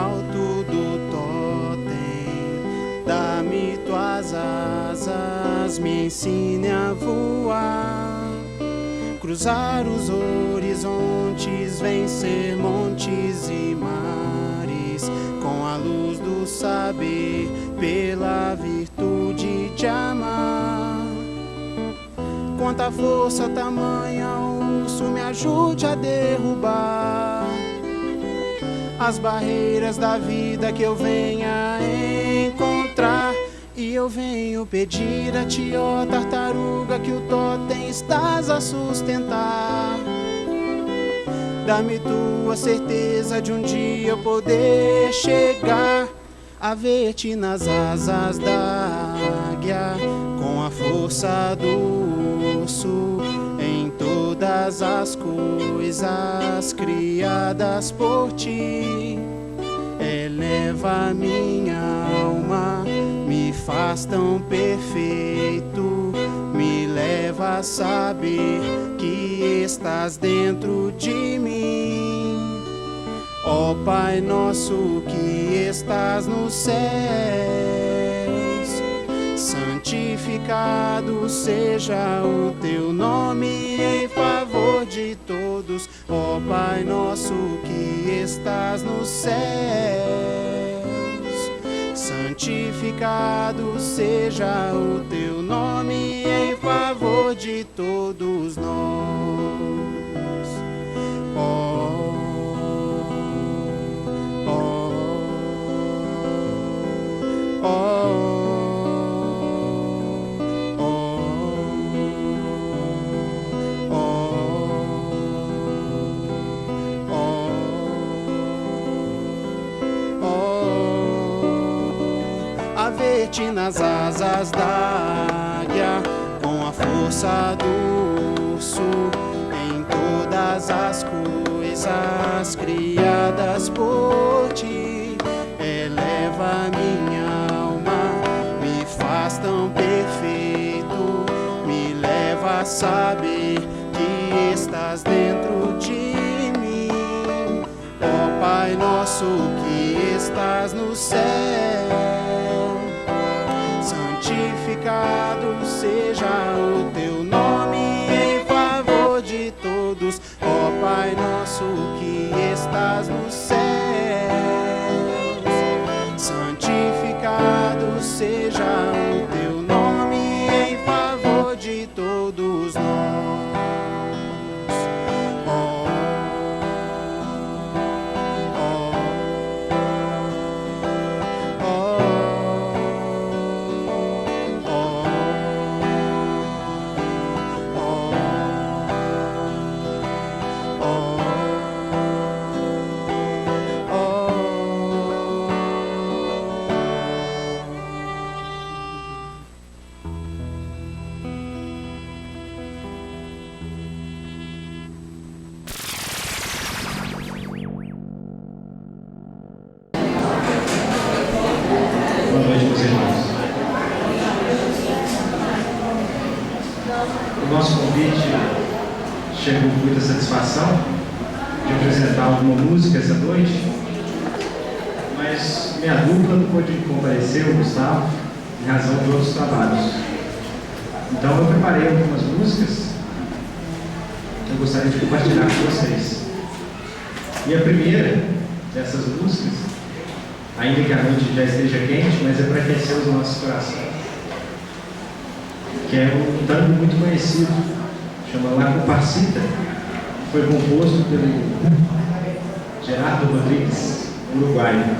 alto do totem. Dá-me tuas asas, me ensine a voar, cruzar os horizontes, vencer montes e mares, com a luz do saber, pela virtude de amar. Quanta força tamanha urso, me ajude a derrubar as barreiras da vida que eu venha encontrar. E eu venho pedir a ti, ó tartaruga, que o totem estás a sustentar. Dá-me tua certeza de um dia eu poder chegar a ver-te nas asas da águia, com a força do urso, em todas as coisas criadas por ti. Eleva minha alma, me faz tão perfeito, me leva a saber que estás dentro de mim. Ó Pai nosso que estás nos céus, santificado seja o teu nome em favor de todos. Ó Pai nosso que estás nos céus, santificado seja o teu nome em favor de todos nós. Ó a ver-te nas asas da águia, com a força do urso, em todas as coisas criadas por ti. Eleva minha alma, me faz tão perfeito, me leva a saber que estás dentro de mim. Ó Pai nosso que estás no céu, santificado seja o teu nome em favor de todos. Ó Pai nosso que estás nos céus, santificado seja o teu nome em favor de todos nós. Boa noite, meus irmãos. O nosso convite chegou com muita satisfação de apresentar alguma música essa noite, mas minha dupla não pôde comparecer, o Gustavo, em razão de outros trabalhos. Então eu preparei algumas músicas que eu gostaria de compartilhar com vocês. E a primeira dessas músicas, ainda que a noite já esteja quente, mas é para aquecer os nossos corações, que é um tango muito conhecido, chama La Comparsita, que foi composto pelo Gerardo Rodrigues, uruguaio.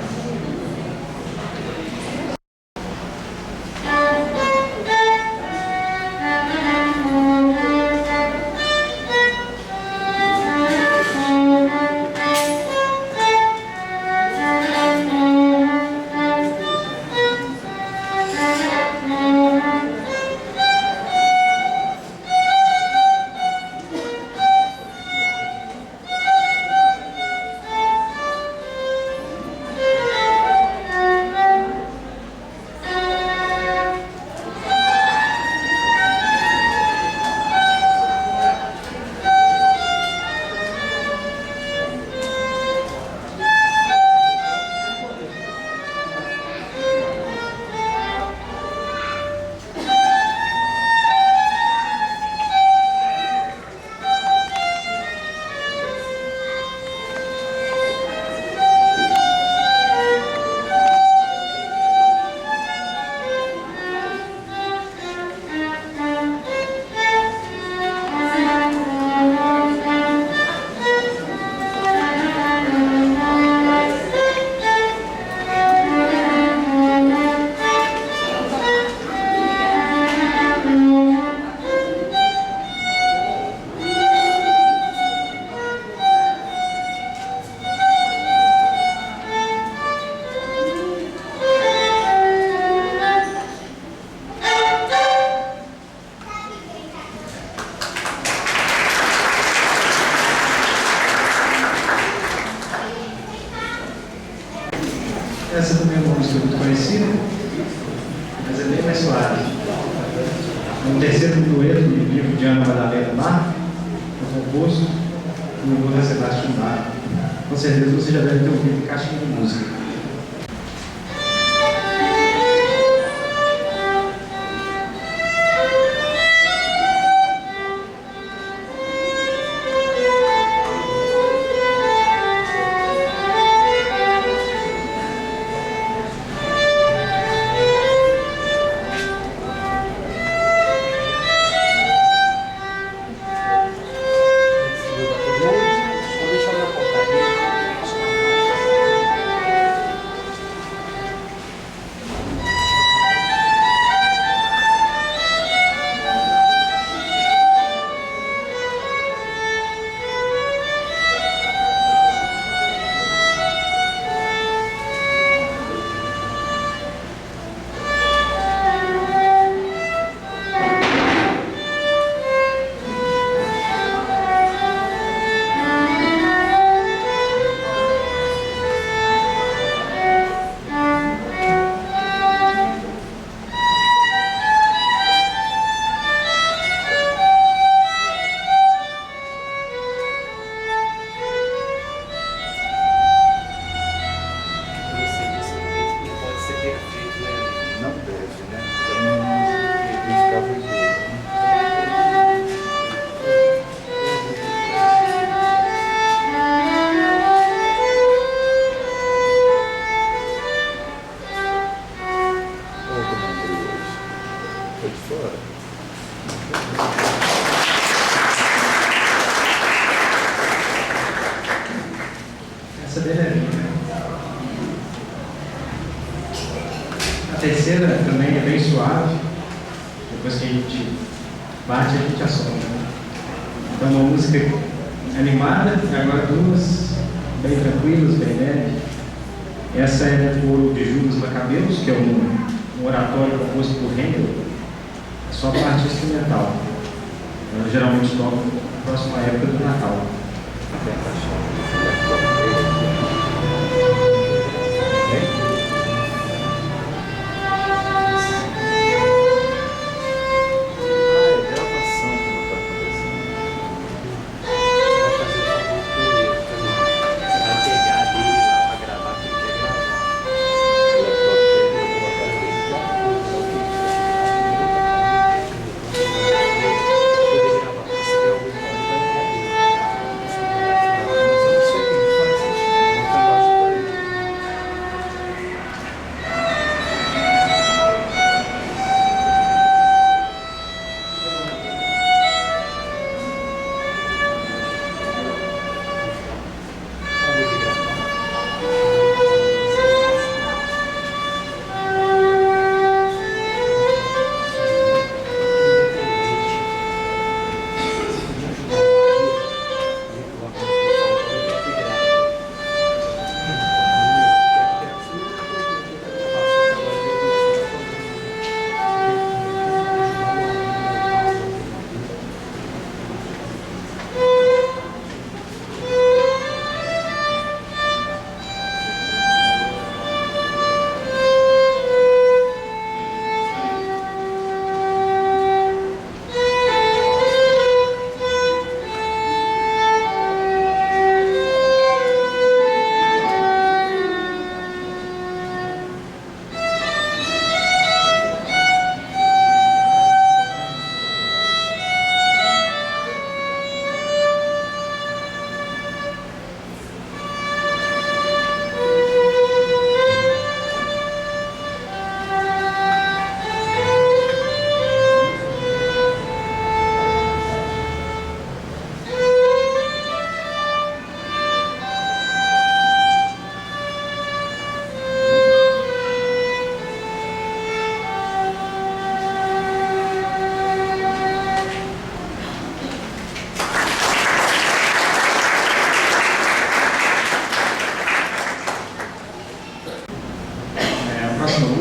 Essa também é uma música muito conhecida, mas é bem mais suave. É um terceiro dueto do livro de Ana Madalena Mar, composto por Johann Sebastian Bach. Com certeza você já deve ter ouvido caixinha de música. Essa dele é linda. A terceira também é bem suave. Depois que a gente bate, a gente assopra. Então, uma música animada, e agora duas bem tranquilas, bem leve. Essa é do coro de Judas Macabeus, que é um oratório composto por Handel, só parte instrumental. Ela geralmente toca na próxima época do Natal.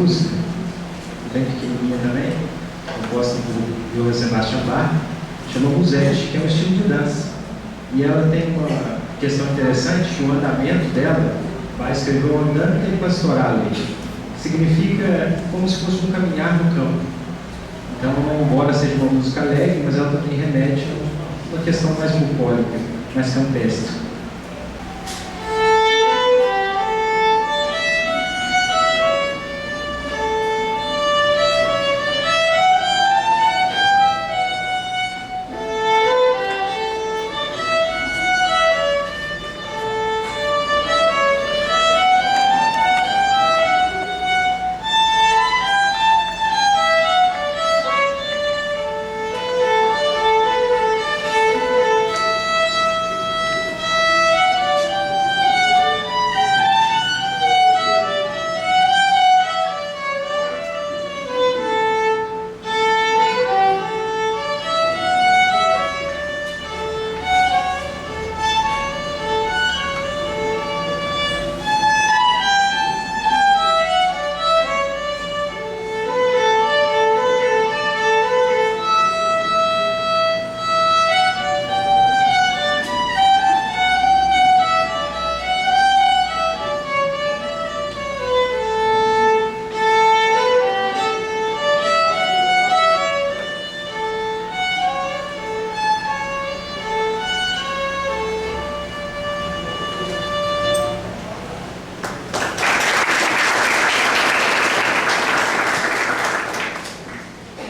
Música, bem pequenininha também, composta por Johann Sebastian Bach, chama Musette, que é um estilo de dança. E ela tem uma questão interessante, que o andamento dela vai escrever uma dinâmica pastoral, que significa como se fosse um caminhar no campo. Então, embora seja uma música alegre, mas ela também remete a uma questão mais bucólica, mais campestre.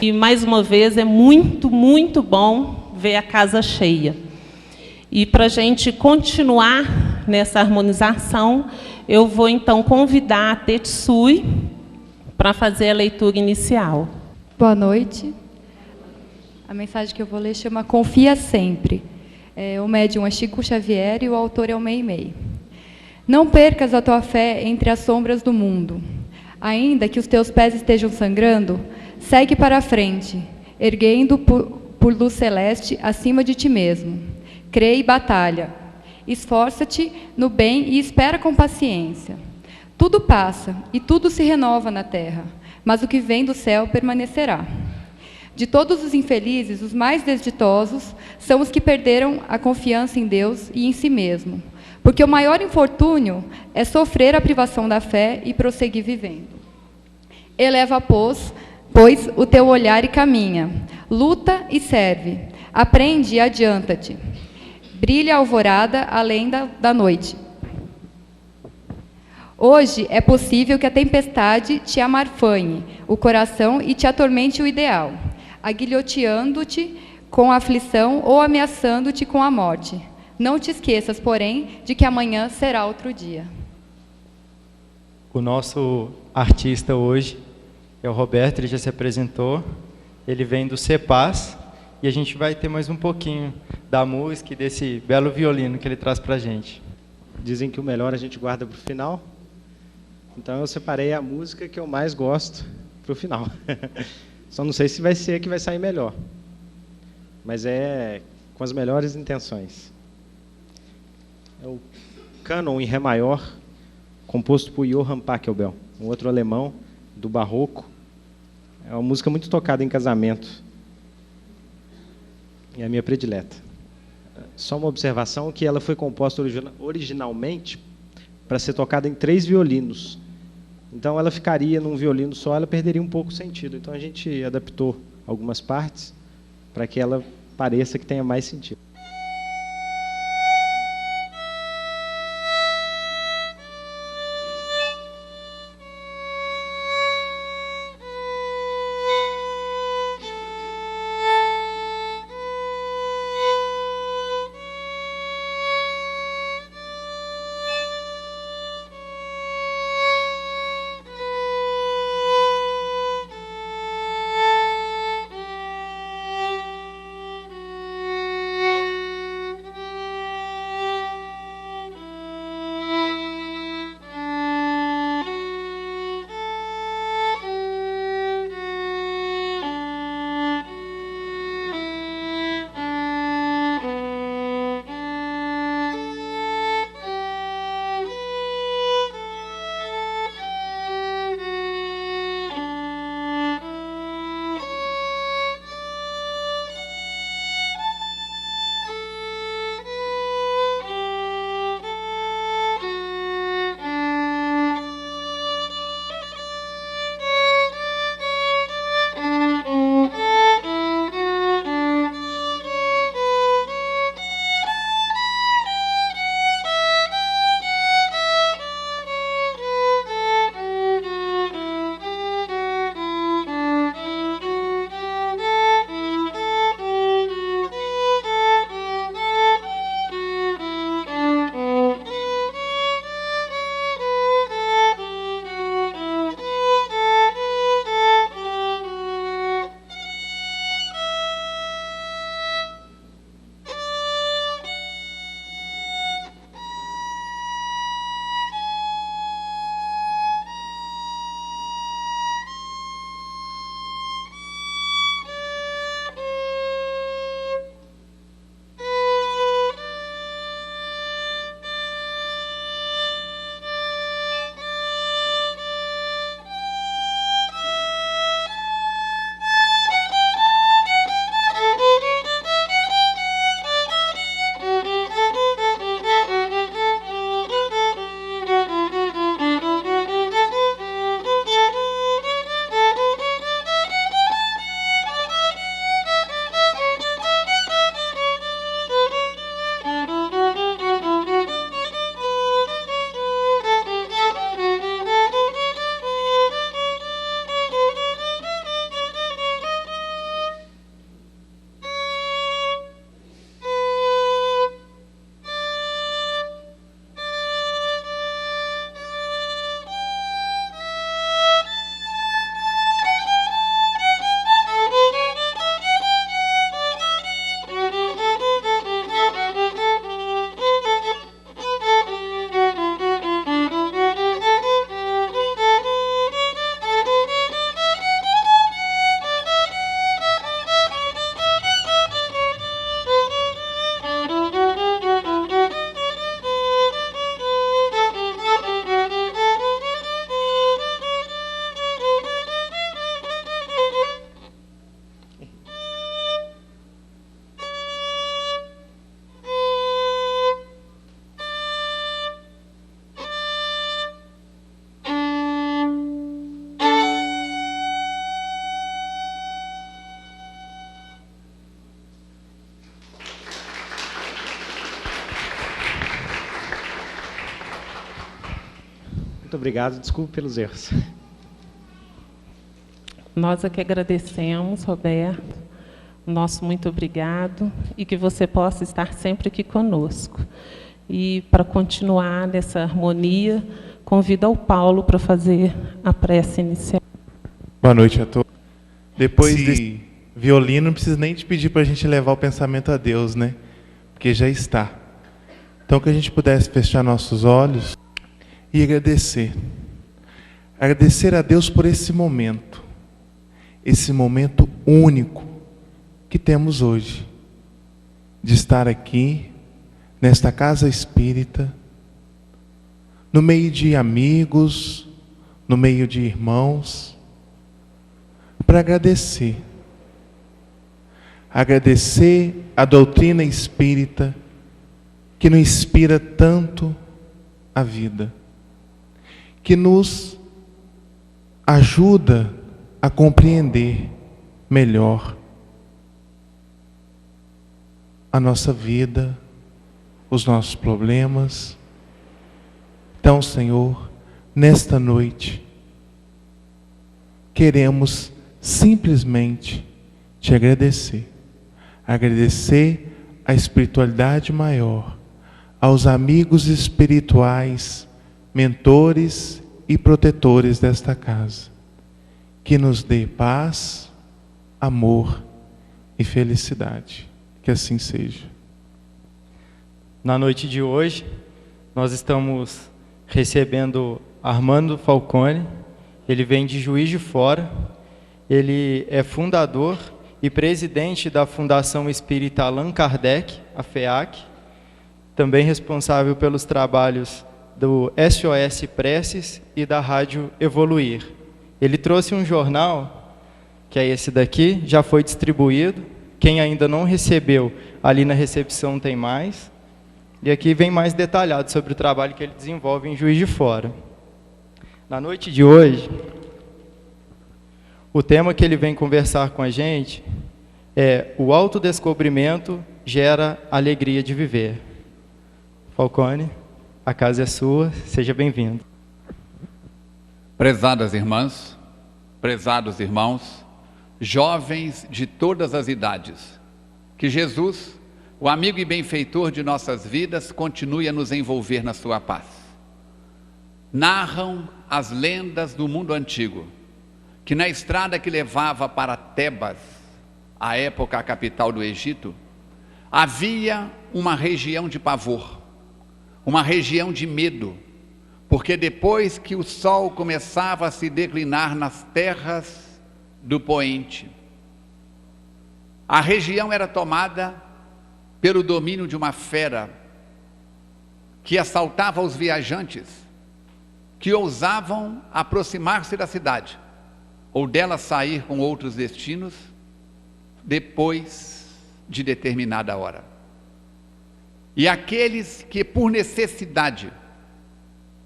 E, mais uma vez, é muito, muito bom ver a casa cheia. E, para a gente continuar nessa harmonização, eu vou, então, convidar a Tetsui para fazer a leitura inicial. Boa noite. A mensagem que eu vou ler chama Confia Sempre. O médium é Chico Xavier e o autor é o Meimei. Não percas a tua fé entre as sombras do mundo. Ainda que os teus pés estejam sangrando, segue para a frente, erguendo por luz celeste acima de ti mesmo. Crê e batalha. Esforça-te no bem e espera com paciência. Tudo passa e tudo se renova na terra, mas o que vem do céu permanecerá. De todos os infelizes, os mais desditosos são os que perderam a confiança em Deus e em si mesmo, porque o maior infortúnio é sofrer a privação da fé e prosseguir vivendo. Eleva, pois, o teu olhar e caminha, luta e serve, aprende e adianta-te. Brilha a alvorada além da noite. Hoje é possível que a tempestade te amarfanhe o coração e te atormente o ideal, aguilhoteando-te com a aflição ou ameaçando-te com a morte. Não te esqueças, porém, de que amanhã será outro dia. O nosso artista hoje é o Roberto, ele já se apresentou. Ele vem do CEPAS e a gente vai ter mais um pouquinho da música e desse belo violino que ele traz para a gente. Dizem que o melhor a gente guarda para o final. Então eu separei a música que eu mais gosto para o final. Só não sei se vai ser a que vai sair melhor. Mas é com as melhores intenções. É o Cânon em Ré maior, composto por Johann Pachelbel, um outro alemão do Barroco. É uma música muito tocada em casamento. É a minha predileta. Só uma observação que ela foi composta originalmente para ser tocada em 3 violinos. Então ela ficaria num violino só, ela perderia um pouco o sentido. Então a gente adaptou algumas partes para que ela pareça que tenha mais sentido. Muito obrigado, desculpe pelos erros. Nós é que agradecemos, Roberto. Nosso muito obrigado e que você possa estar sempre aqui conosco. E para continuar nessa harmonia, convido ao Paulo para fazer a prece inicial. Boa noite a todos. Depois desse violino, não preciso nem te pedir para a gente levar o pensamento a Deus, né? Porque já está. Então, que a gente pudesse fechar nossos olhos e agradecer. Agradecer a Deus por esse momento único que temos hoje, de estar aqui, nesta casa espírita, no meio de amigos, no meio de irmãos, para agradecer. Agradecer a doutrina espírita que nos inspira tanto a vida, que nos ajuda a compreender melhor a nossa vida, os nossos problemas. Então, Senhor, nesta noite, queremos simplesmente te agradecer. Agradecer a espiritualidade maior, aos amigos espirituais, mentores e protetores desta casa, que nos dê paz, amor e felicidade. Que assim seja. Na noite de hoje, nós estamos recebendo Armando Falcone. Ele vem de Juiz de Fora. Ele é fundador e presidente da Fundação Espírita Allan Kardec, a FEAC, também responsável pelos trabalhos do SOS Preces e da Rádio Evoluir. Ele trouxe um jornal, que é esse daqui, já foi distribuído. Quem ainda não recebeu, ali na recepção tem mais. E aqui vem mais detalhado sobre o trabalho que ele desenvolve em Juiz de Fora. Na noite de hoje, o tema que ele vem conversar com a gente é: o autodescobrimento gera alegria de viver. Falcone, a casa é sua, seja bem-vindo. Prezadas irmãs, prezados irmãos, jovens de todas as idades, que Jesus, o amigo e benfeitor de nossas vidas, continue a nos envolver na sua paz. Narram as lendas do mundo antigo, que na estrada que levava para Tebas, à época a capital do Egito, havia uma região de pavor, uma região de medo, porque depois que o sol começava a se declinar nas terras do poente, a região era tomada pelo domínio de uma fera que assaltava os viajantes que ousavam aproximar-se da cidade ou dela sair com outros destinos depois de determinada hora. E aqueles que por necessidade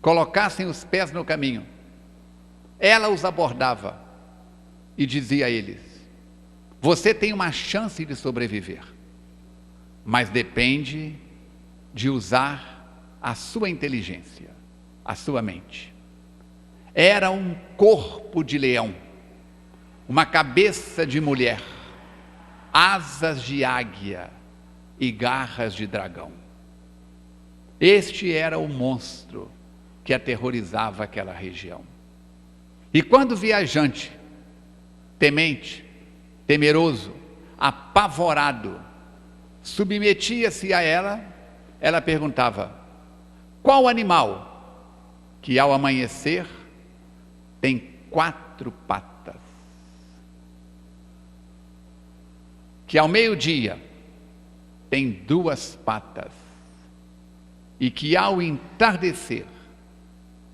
colocassem os pés no caminho, ela os abordava e dizia a eles: você tem uma chance de sobreviver, mas depende de usar a sua inteligência, a sua mente. Era um corpo de leão, uma cabeça de mulher, asas de águia e garras de dragão. Este era o monstro que aterrorizava aquela região. E quando o viajante, temente, temeroso, apavorado, submetia-se a ela, ela perguntava: qual animal que ao amanhecer tem 4 patas, que ao meio-dia tem 2 patas e que ao entardecer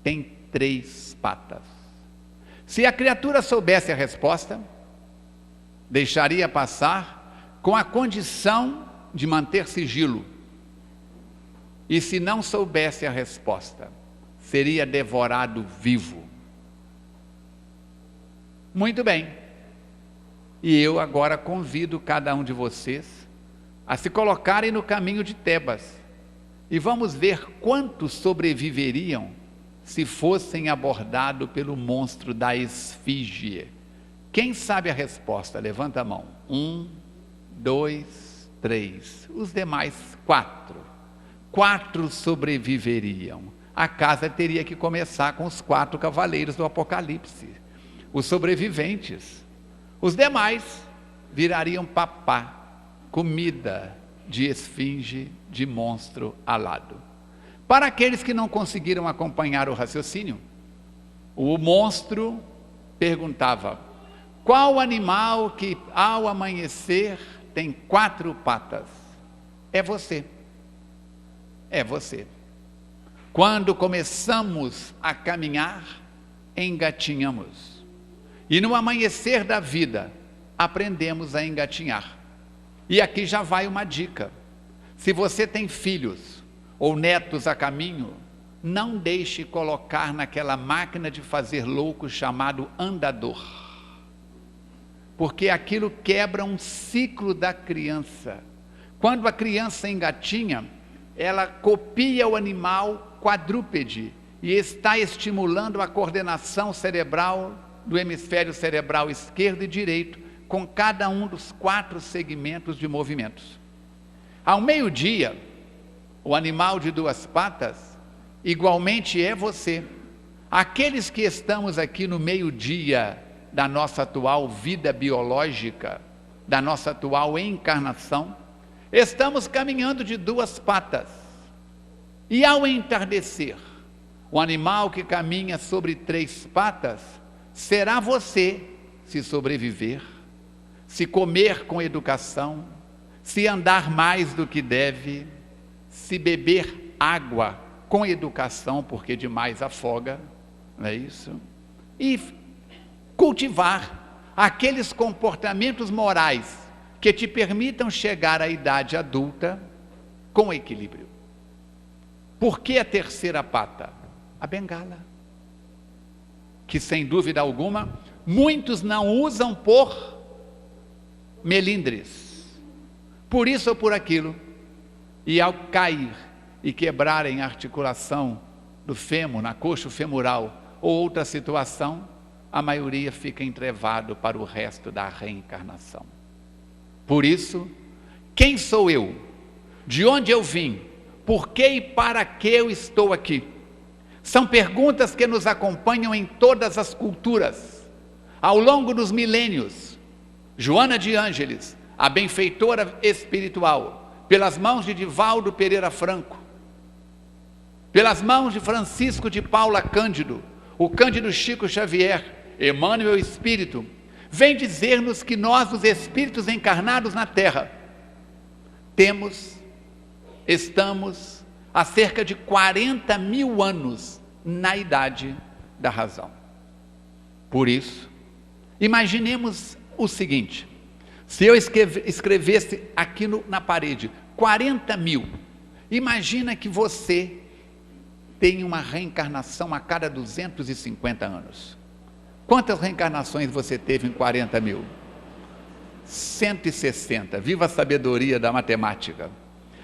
tem 3 patas? Se a criatura soubesse a resposta, deixaria passar com a condição de manter sigilo. E se não soubesse a resposta, seria devorado vivo. Muito bem. E eu agora convido cada um de vocês a se colocarem no caminho de Tebas. E vamos ver quantos sobreviveriam se fossem abordados pelo monstro da esfinge? Quem sabe a resposta? Levanta a mão. 1, 2, 3. Os demais 4. 4 sobreviveriam. A casa teria que começar com os 4 cavaleiros do Apocalipse. Os sobreviventes. Os demais virariam papá, comida de esfinge, de monstro alado. Para aqueles que não conseguiram acompanhar o raciocínio, o monstro perguntava: qual animal que ao amanhecer tem 4 patas? É você. É você. Quando começamos a caminhar, engatinhamos. E no amanhecer da vida, aprendemos a engatinhar. E aqui já vai uma dica. Se você tem filhos ou netos a caminho, não deixe colocar naquela máquina de fazer louco chamado andador. Porque aquilo quebra um ciclo da criança. Quando a criança engatinha, ela copia o animal quadrúpede e está estimulando a coordenação cerebral do hemisfério cerebral esquerdo e direito, com cada um dos 4 segmentos de movimentos. Ao meio-dia, o animal de 2 patas, igualmente é você. Aqueles que estamos aqui no meio-dia da nossa atual vida biológica, da nossa atual encarnação, estamos caminhando de 2 patas. E ao entardecer, o animal que caminha sobre 3 patas será você, se sobreviver, se comer com educação, se andar mais do que deve, se beber água com educação, porque demais afoga, não é isso? E cultivar aqueles comportamentos morais que te permitam chegar à idade adulta com equilíbrio. Por que a 3ª pata? A bengala. Que sem dúvida alguma, muitos não usam por melindres, por isso ou por aquilo, e ao cair e quebrarem a articulação do fêmur, na coxa femoral, ou outra situação, a maioria fica entrevado para o resto da reencarnação. Por isso, quem sou eu? De onde eu vim? Por que e para que eu estou aqui? São perguntas que nos acompanham em todas as culturas. Ao longo dos milênios, Joana de Ângeles, a benfeitora espiritual, pelas mãos de Divaldo Pereira Franco, pelas mãos de Francisco de Paula Cândido, o Cândido Chico Xavier, Emmanuel Espírito, vem dizer-nos que nós, os espíritos encarnados na Terra, estamos há cerca de 40 mil anos na idade da razão. Por isso, imaginemos o seguinte: se eu escrevesse aqui na parede 40 mil, imagina que você tem uma reencarnação a cada 250 anos. Quantas reencarnações você teve em 40 mil? 160, viva a sabedoria da matemática.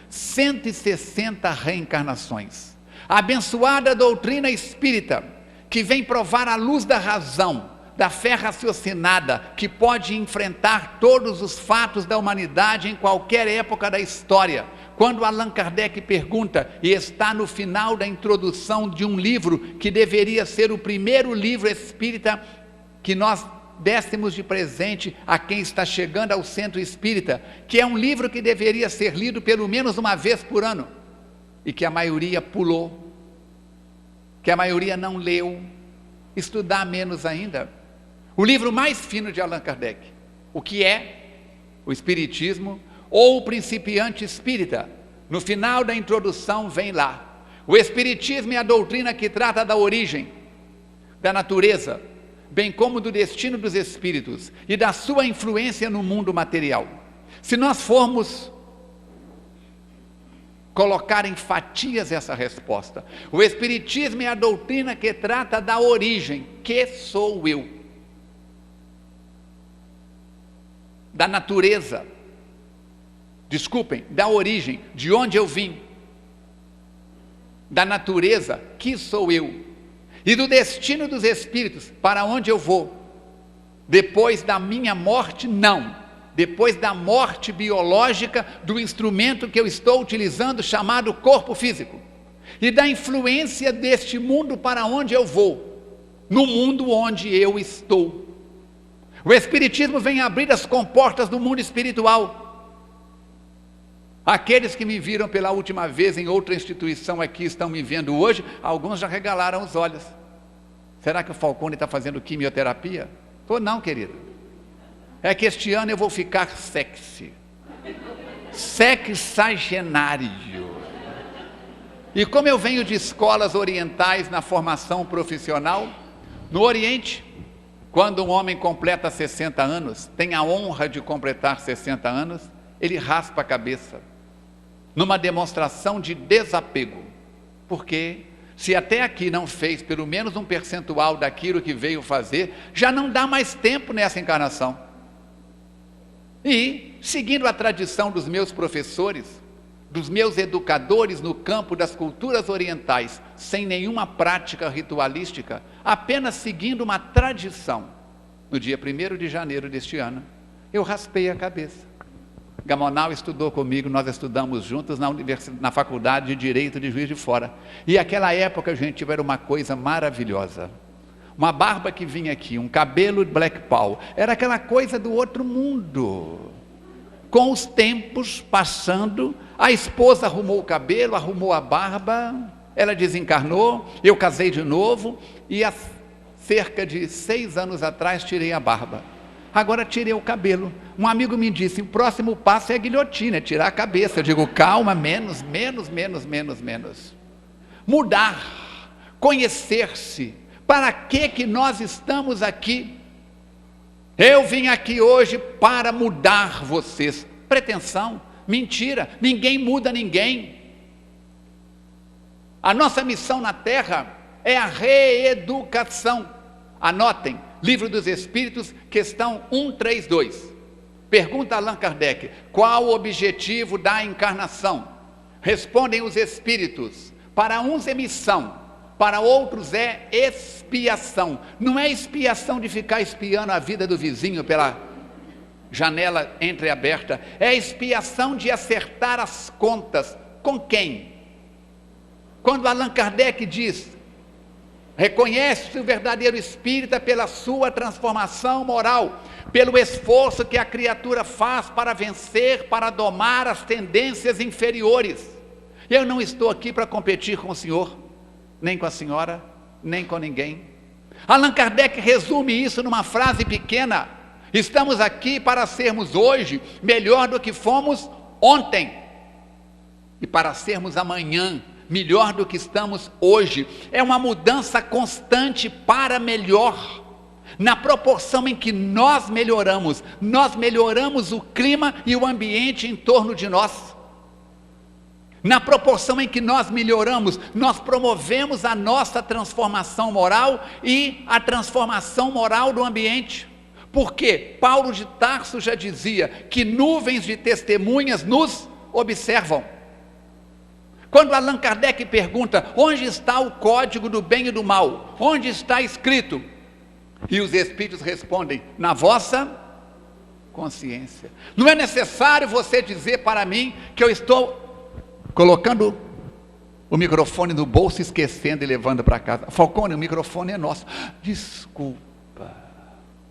160 reencarnações. A abençoada doutrina espírita, que vem provar a luz da razão, da fé raciocinada, que pode enfrentar todos os fatos da humanidade em qualquer época da história. Quando Allan Kardec pergunta, e está no final da introdução de um livro que deveria ser o primeiro livro espírita que nós dessemos de presente a quem está chegando ao centro espírita, que é um livro que deveria ser lido pelo menos uma vez por ano, e que a maioria pulou, que a maioria não leu, estudar menos ainda. O livro mais fino de Allan Kardec, o que é o Espiritismo, ou o Principiante Espírita. No final da introdução vem lá: o Espiritismo é a doutrina que trata da origem, da natureza, bem como do destino dos espíritos e da sua influência no mundo material. Se nós formos colocar em fatias essa resposta, o Espiritismo é a doutrina que trata da origem, que sou eu, da natureza, da origem, de onde eu vim, da natureza, que sou eu, e do destino dos espíritos, para onde eu vou. Depois da minha morte, não. Depois da morte biológica do instrumento que eu estou utilizando, chamado corpo físico. E da influência deste mundo para onde eu vou. No mundo onde eu estou. O Espiritismo vem abrir as comportas do mundo espiritual. Aqueles que me viram pela última vez em outra instituição aqui, estão me vendo hoje, alguns já regalaram os olhos. Será que o Falcone está fazendo quimioterapia? Estou não, querido. É que este ano eu vou ficar sexy. Sexagenário. E como eu venho de escolas orientais na formação profissional, no Oriente, quando um homem completa 60 anos, tem a honra de completar 60 anos, ele raspa a cabeça, numa demonstração de desapego. Porque se até aqui não fez pelo menos um percentual daquilo que veio fazer, já não dá mais tempo nessa encarnação. E, seguindo a tradição dos meus professores, dos meus educadores no campo das culturas orientais, sem nenhuma prática ritualística, apenas seguindo uma tradição, no dia 1º de janeiro deste ano, eu raspei a cabeça. Gamonal estudou comigo, nós estudamos juntos na Faculdade de Direito de Juiz de Fora. E aquela época, gente, era uma coisa maravilhosa. Uma barba que vinha aqui, um cabelo Black Power, era aquela coisa do outro mundo. Com os tempos passando, a esposa arrumou o cabelo, arrumou a barba, ela desencarnou, eu casei de novo, e há cerca de 6 anos atrás tirei a barba. Agora tirei o cabelo. Um amigo me disse, o próximo passo é a guilhotina, é tirar a cabeça. Eu digo, calma, menos. Mudar, conhecer-se. Para que nós estamos aqui? Eu vim aqui hoje para mudar vocês. Pretensão, mentira, ninguém muda ninguém. A nossa missão na Terra é a reeducação. Anotem, Livro dos Espíritos, questão 132. Pergunta Allan Kardec, qual o objetivo da encarnação? Respondem os espíritos, para uns é missão, para outros é expiação. Não é expiação de ficar espiando a vida do vizinho pela janela entreaberta, é expiação de acertar as contas. Com quem? Quando Allan Kardec diz, reconhece o verdadeiro espírita pela sua transformação moral, pelo esforço que a criatura faz para vencer, para domar as tendências inferiores. Eu não estou aqui para competir com o senhor, nem com a senhora, nem com ninguém. Allan Kardec resume isso numa frase pequena: estamos aqui para sermos hoje melhor do que fomos ontem, e para sermos amanhã melhor do que estamos hoje. É uma mudança constante para melhor. Na proporção em que nós melhoramos o clima e o ambiente em torno de nós. Na proporção em que nós melhoramos, nós promovemos a nossa transformação moral e a transformação moral do ambiente. Porque Paulo de Tarso já dizia que nuvens de testemunhas nos observam. Quando Allan Kardec pergunta, onde está o código do bem e do mal? Onde está escrito? E os espíritos respondem, na vossa consciência. Não é necessário você dizer para mim que eu estou colocando o microfone no bolso, esquecendo e levando para casa. Falcone, o microfone é nosso. Desculpa.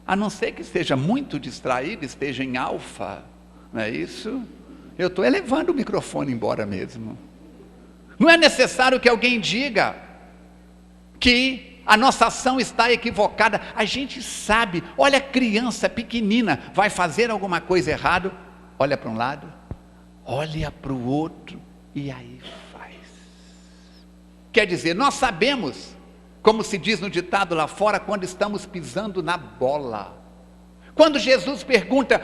A não ser que esteja muito distraído, esteja em alfa, não é isso? Eu estou levando o microfone embora mesmo. Não é necessário que alguém diga que a nossa ação está equivocada. A gente sabe. Olha, a criança pequenina vai fazer alguma coisa errada, olha para um lado, olha para o outro e aí faz. Quer dizer, nós sabemos, como se diz no ditado lá fora, quando estamos pisando na bola. Quando Jesus pergunta,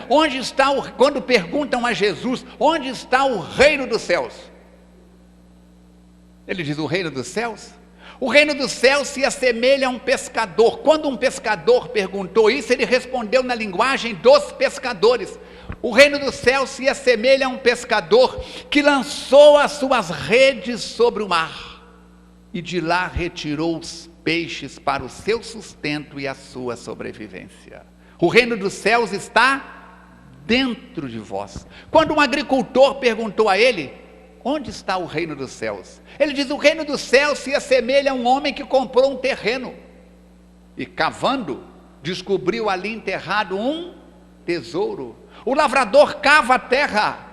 quando perguntam a Jesus, onde está o reino dos céus? Ele diz, o reino dos céus? O reino dos céus se assemelha a um pescador. Quando um pescador perguntou isso, ele respondeu na linguagem dos pescadores. O reino dos céus se assemelha a um pescador que lançou as suas redes sobre o mar. e de lá retirou os peixes para o seu sustento e a sua sobrevivência. O reino dos céus está dentro de vós. Quando um agricultor perguntou a ele, onde está o reino dos céus? Ele diz, o reino dos céus se assemelha a um homem que comprou um terreno e cavando, descobriu ali enterrado um tesouro. O lavrador cava a terra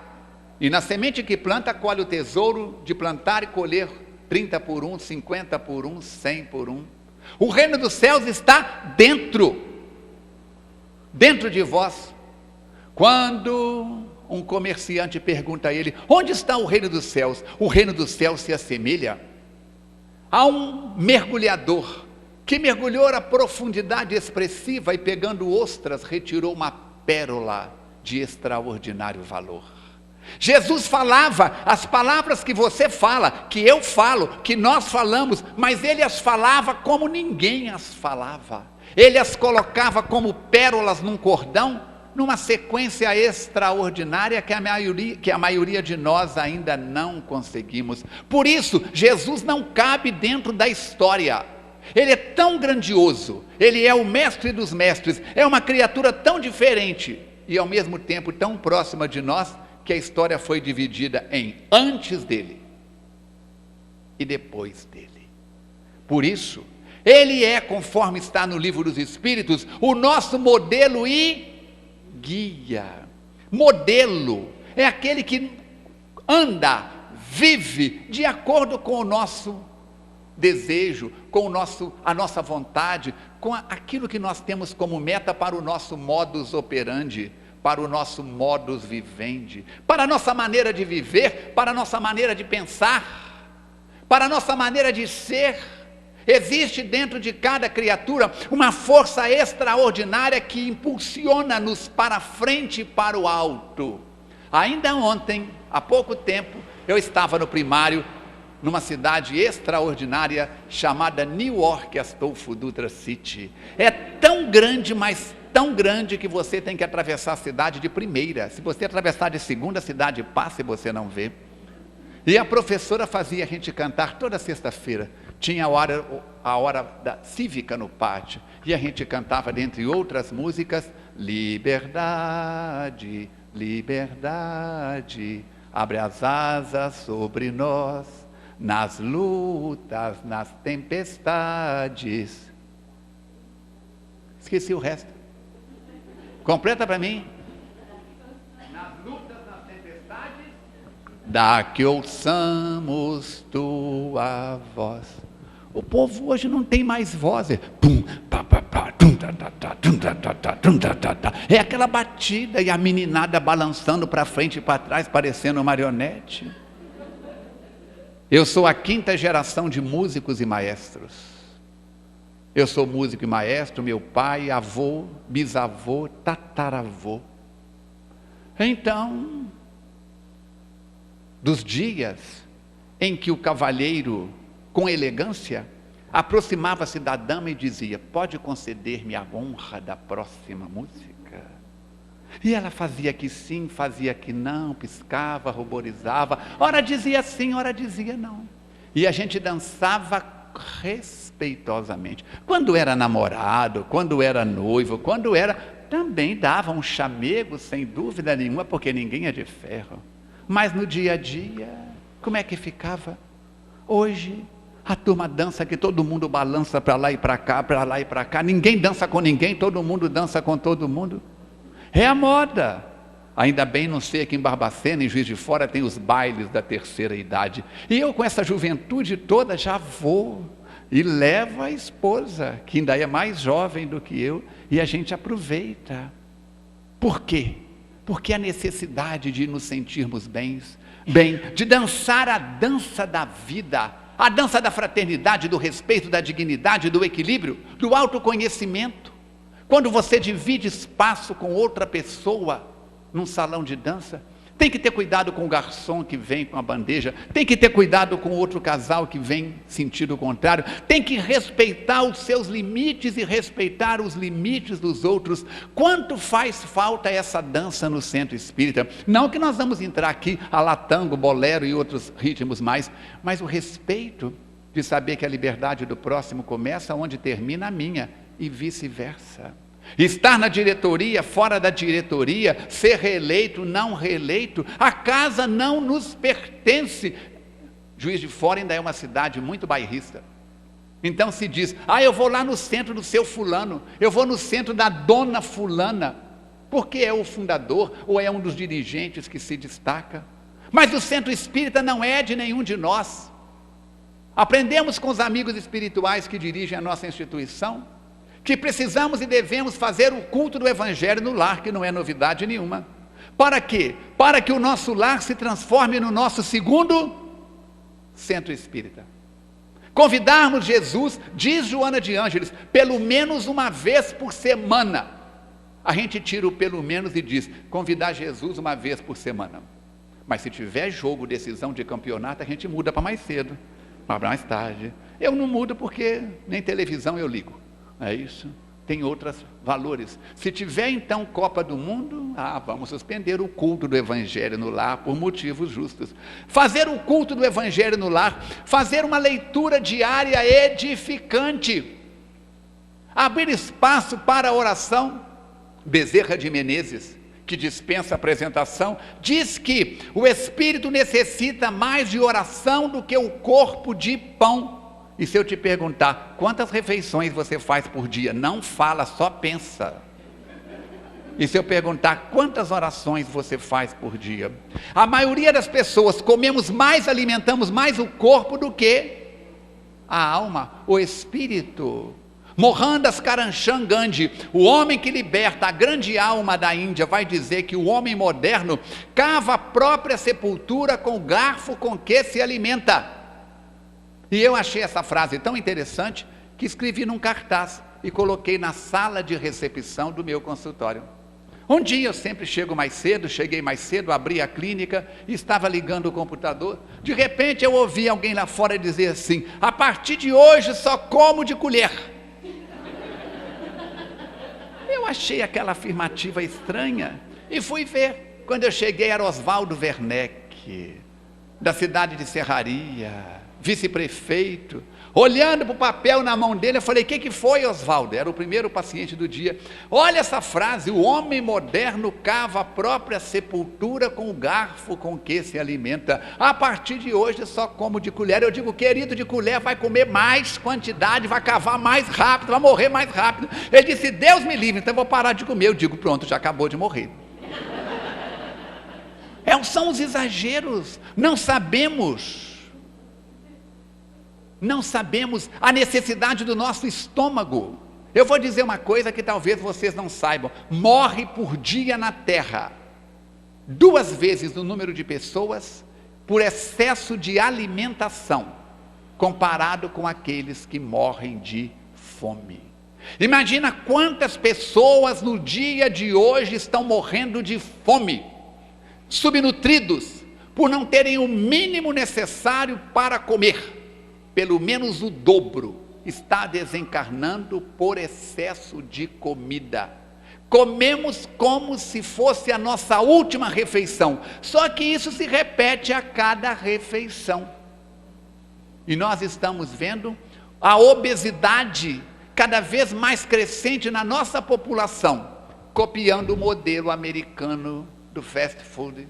e na semente que planta colhe o tesouro de plantar e colher 30 por 1, 50 por 1, 100 por 1. O reino dos céus está dentro de vós. Quando um comerciante pergunta a ele, onde está o reino dos céus? O reino dos céus se assemelha a um mergulhador que mergulhou a profundidade expressiva e pegando ostras, retirou uma pérola de extraordinário valor. Jesus falava as palavras que você fala, que eu falo, que nós falamos, mas ele as falava como ninguém as falava. Ele as colocava como pérolas num cordão, numa sequência extraordinária que a maioria de nós ainda não conseguimos. Por isso, Jesus não cabe dentro da história. Ele é tão grandioso, ele é o mestre dos mestres, é uma criatura tão diferente e ao mesmo tempo tão próxima de nós, que a história foi dividida em antes dele e depois dele. Por isso, ele é, conforme está no livro dos Espíritos, o nosso modelo e guia. Modelo é aquele que anda, vive de acordo com o nosso desejo, com a nossa vontade, com aquilo que nós temos como meta para o nosso modus operandi, para o nosso modus vivendi, para a nossa maneira de viver, para a nossa maneira de pensar, para a nossa maneira de ser. Existe dentro de cada criatura uma força extraordinária que impulsiona-nos para frente e para o alto. Ainda ontem, há pouco tempo, eu estava no primário, numa cidade extraordinária chamada Newark, Astolfo Dutra City. É tão grande, mas tão grande que você tem que atravessar a cidade de primeira. Se você atravessar de segunda, a cidade passa e você não vê. E a professora fazia a gente cantar toda sexta-feira. Tinha a hora da cívica no pátio. E a gente cantava, dentre outras músicas, liberdade, liberdade, abre as asas sobre nós, nas lutas, nas tempestades. Esqueci o resto. Completa para mim. Nas lutas, nas tempestades, dá que ouçamos tua voz. O povo hoje não tem mais voz. É aquela batida e a meninada balançando para frente e para trás, parecendo marionete. Eu sou a 5ª geração de músicos e maestros. Eu sou músico e maestro, meu pai, avô, bisavô, tataravô. Então, dos dias em que o cavalheiro, com elegância, aproximava-se da dama e dizia, pode conceder-me a honra da próxima música? E ela fazia que sim, fazia que não, piscava, ruborizava, ora dizia sim, ora dizia não. E a gente dançava respeitosamente. Quando era namorado, quando era noivo, também dava um chamego, sem dúvida nenhuma, porque ninguém é de ferro. Mas no dia a dia, como é que ficava? Hoje, a turma dança que todo mundo balança para lá e para cá, para lá e para cá. Ninguém dança com ninguém, todo mundo dança com todo mundo. É a moda. Ainda bem, não sei, aqui em Barbacena, em Juiz de Fora, tem os bailes da terceira idade. E eu, com essa juventude toda, já vou e levo a esposa, que ainda é mais jovem do que eu, e a gente aproveita. Por quê? Porque a necessidade de nos sentirmos bem, de dançar a dança da vida, a dança da fraternidade, do respeito, da dignidade, do equilíbrio, do autoconhecimento. Quando você divide espaço com outra pessoa num salão de dança, tem que ter cuidado com o garçom que vem com a bandeja, tem que ter cuidado com outro casal que vem sentido contrário, tem que respeitar os seus limites e respeitar os limites dos outros. Quanto faz falta essa dança no centro espírita? Não que nós vamos entrar aqui a la tango, bolero e outros ritmos mais, mas o respeito de saber que a liberdade do próximo começa onde termina a minha e vice-versa. Estar na diretoria, fora da diretoria, ser reeleito, não reeleito, a casa não nos pertence. Juiz de Fora ainda é uma cidade muito bairrista. Então se diz, eu vou lá no centro do seu fulano, eu vou no centro da dona fulana, porque é o fundador ou é um dos dirigentes que se destaca. Mas o centro espírita não é de nenhum de nós. Aprendemos com os amigos espirituais que dirigem a nossa instituição, que precisamos e devemos fazer o culto do Evangelho no lar, que não é novidade nenhuma. Para quê? Para que o nosso lar se transforme no nosso segundo centro espírita. Convidarmos Jesus, diz Joana de Ângeles, pelo menos uma vez por semana. A gente tira o pelo menos e diz, convidar Jesus uma vez por semana. Mas se tiver jogo, decisão de campeonato, a gente muda para mais cedo, para mais tarde. Eu não mudo porque nem televisão eu ligo. É isso, tem outros valores. Se tiver então Copa do Mundo, vamos suspender o culto do Evangelho no lar por motivos justos. Fazer o culto do Evangelho no lar, fazer uma leitura diária edificante, abrir espaço para a oração. Bezerra de Menezes, que dispensa apresentação, diz que o espírito necessita mais de oração do que o corpo de pão. E se eu te perguntar, quantas refeições você faz por dia? Não fala, só pensa. E se eu perguntar, quantas orações você faz por dia? A maioria das pessoas comemos mais, alimentamos mais o corpo do que a alma, o espírito. Mohandas Karamchand Gandhi, o homem que liberta a grande alma da Índia, vai dizer que o homem moderno cava a própria sepultura com o garfo com que se alimenta. E eu achei essa frase tão interessante que escrevi num cartaz e coloquei na sala de recepção do meu consultório. Um dia eu sempre chego mais cedo, cheguei mais cedo, abri a clínica e estava ligando o computador. De repente eu ouvi alguém lá fora dizer assim, a partir de hoje só como de colher. Eu achei aquela afirmativa estranha e fui ver. Quando eu cheguei era Oswaldo Werneck, da cidade de Serraria, vice-prefeito. Olhando para o papel na mão dele, eu falei, o que foi, Oswaldo? Era o primeiro paciente do dia. Olha essa frase, o homem moderno cava a própria sepultura com o garfo com que se alimenta. A partir de hoje só como de colher. Eu digo, querido, de colher vai comer mais quantidade, vai cavar mais rápido, vai morrer mais rápido. Ele disse, Deus me livre, então eu vou parar de comer. Eu digo, pronto, já acabou de morrer. São os exageros, não sabemos a necessidade do nosso estômago. Eu vou dizer uma coisa que talvez vocês não saibam, morre por dia na terra 2 vezes o número de pessoas por excesso de alimentação, comparado com aqueles que morrem de fome. Imagina quantas pessoas no dia de hoje estão morrendo de fome, subnutridos, por não terem o mínimo necessário para comer. Pelo menos o dobro está desencarnando por excesso de comida. Comemos como se fosse a nossa última refeição, só que isso se repete a cada refeição. E nós estamos vendo a obesidade cada vez mais crescente na nossa população, copiando o modelo americano do fast food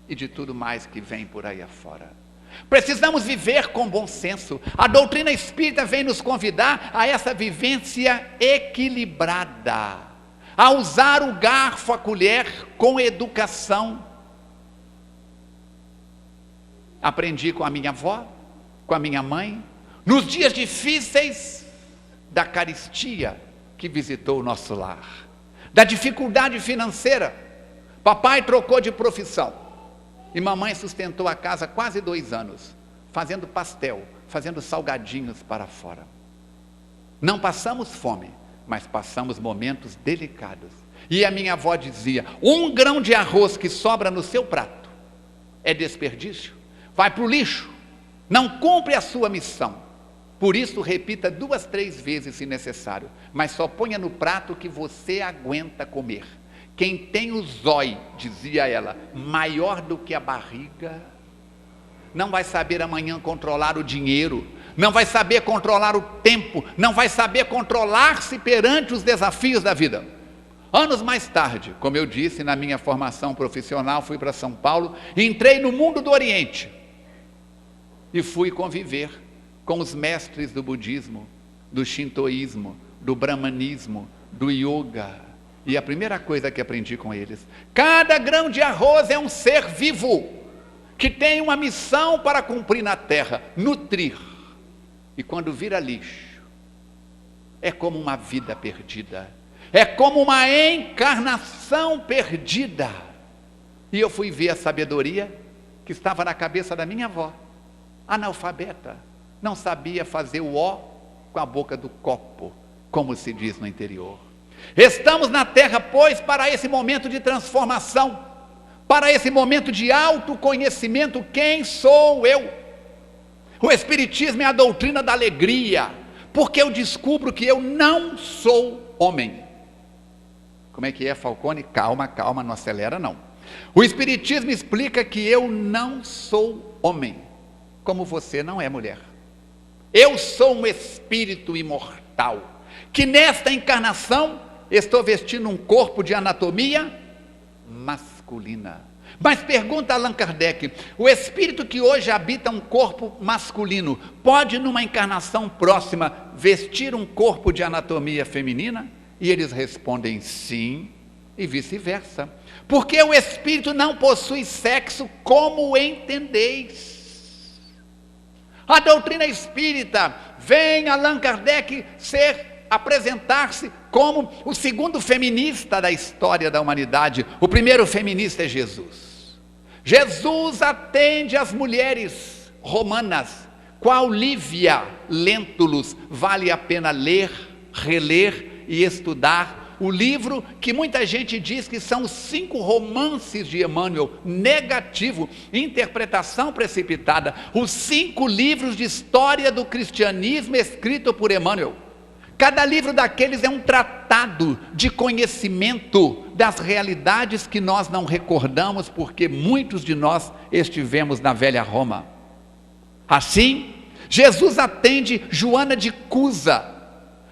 e de tudo mais que vem por aí afora. Precisamos viver com bom senso. A doutrina espírita vem nos convidar a essa vivência equilibrada, a usar o garfo, a colher com educação. Aprendi com a minha avó, com a minha mãe, nos dias difíceis da carestia que visitou o nosso lar, da dificuldade financeira. Papai trocou de profissão e mamãe sustentou a casa quase 2 anos, fazendo pastel, fazendo salgadinhos para fora. Não passamos fome, mas passamos momentos delicados. E a minha avó dizia, 1 grão de arroz que sobra no seu prato é desperdício, vai para o lixo, não cumpre a sua missão. Por isso repita 2, 3 vezes se necessário, mas só ponha no prato que você aguenta comer. Quem tem o zóio, dizia ela, maior do que a barriga, não vai saber amanhã controlar o dinheiro, não vai saber controlar o tempo, não vai saber controlar-se perante os desafios da vida. Anos mais tarde, como eu disse, na minha formação profissional, fui para São Paulo, entrei no mundo do Oriente e fui conviver com os mestres do budismo, do shintoísmo, do brahmanismo, do yoga. E a primeira coisa que aprendi com eles: cada grão de arroz é um ser vivo, que tem uma missão para cumprir na terra, nutrir. E quando vira lixo, é como uma vida perdida. É como uma encarnação perdida. E eu fui ver a sabedoria que estava na cabeça da minha avó, analfabeta, não sabia fazer o ó com a boca do copo, como se diz no interior. Estamos na terra, pois, para esse momento de transformação, para esse momento de autoconhecimento. Quem sou eu? O Espiritismo é a doutrina da alegria, porque eu descubro que eu não sou homem. Como é que é, Falcone? Calma, calma, não acelera não. O Espiritismo explica que eu não sou homem, como você não é mulher. Eu sou um espírito imortal, que nesta encarnação estou vestindo um corpo de anatomia masculina. Mas pergunta Allan Kardec: o espírito que hoje habita um corpo masculino, pode numa encarnação próxima vestir um corpo de anatomia feminina? E eles respondem sim, e vice-versa. Porque o espírito não possui sexo, como entendeis. A doutrina espírita vem Allan Kardec apresentar-se como o segundo feminista da história da humanidade. O primeiro feminista é Jesus. Jesus atende as mulheres romanas. Qual Lívia Lentulus vale a pena ler, reler e estudar o livro que muita gente diz que são os 5 romances de Emmanuel, negativo, interpretação precipitada, os 5 livros de história do cristianismo escrito por Emmanuel. Cada livro daqueles é um tratado de conhecimento das realidades que nós não recordamos, porque muitos de nós estivemos na velha Roma. Assim, Jesus atende Joana de Cusa,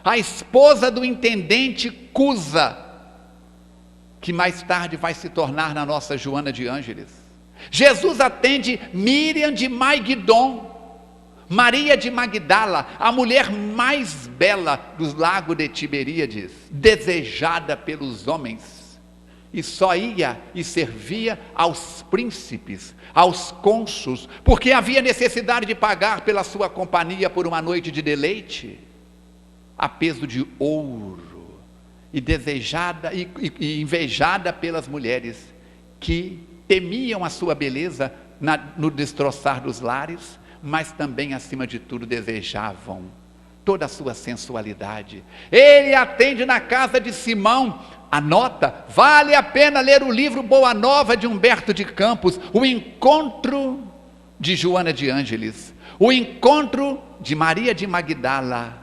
a esposa do intendente Cusa, que mais tarde vai se tornar na nossa Joana de Ângeles. Jesus atende Miriam de Maigdon, Maria de Magdala, a mulher mais bela do lago de Tiberíades, desejada pelos homens, e só ia e servia aos príncipes, aos cônsules, porque havia necessidade de pagar pela sua companhia por uma noite de deleite, a peso de ouro, e desejada e invejada pelas mulheres que temiam a sua beleza no destroçar dos lares, mas também, acima de tudo, desejavam toda a sua sensualidade. Ele atende na casa de Simão. Anota, vale a pena ler o livro Boa Nova de Humberto de Campos, o encontro de Joana de Ângeles, o encontro de Maria de Magdala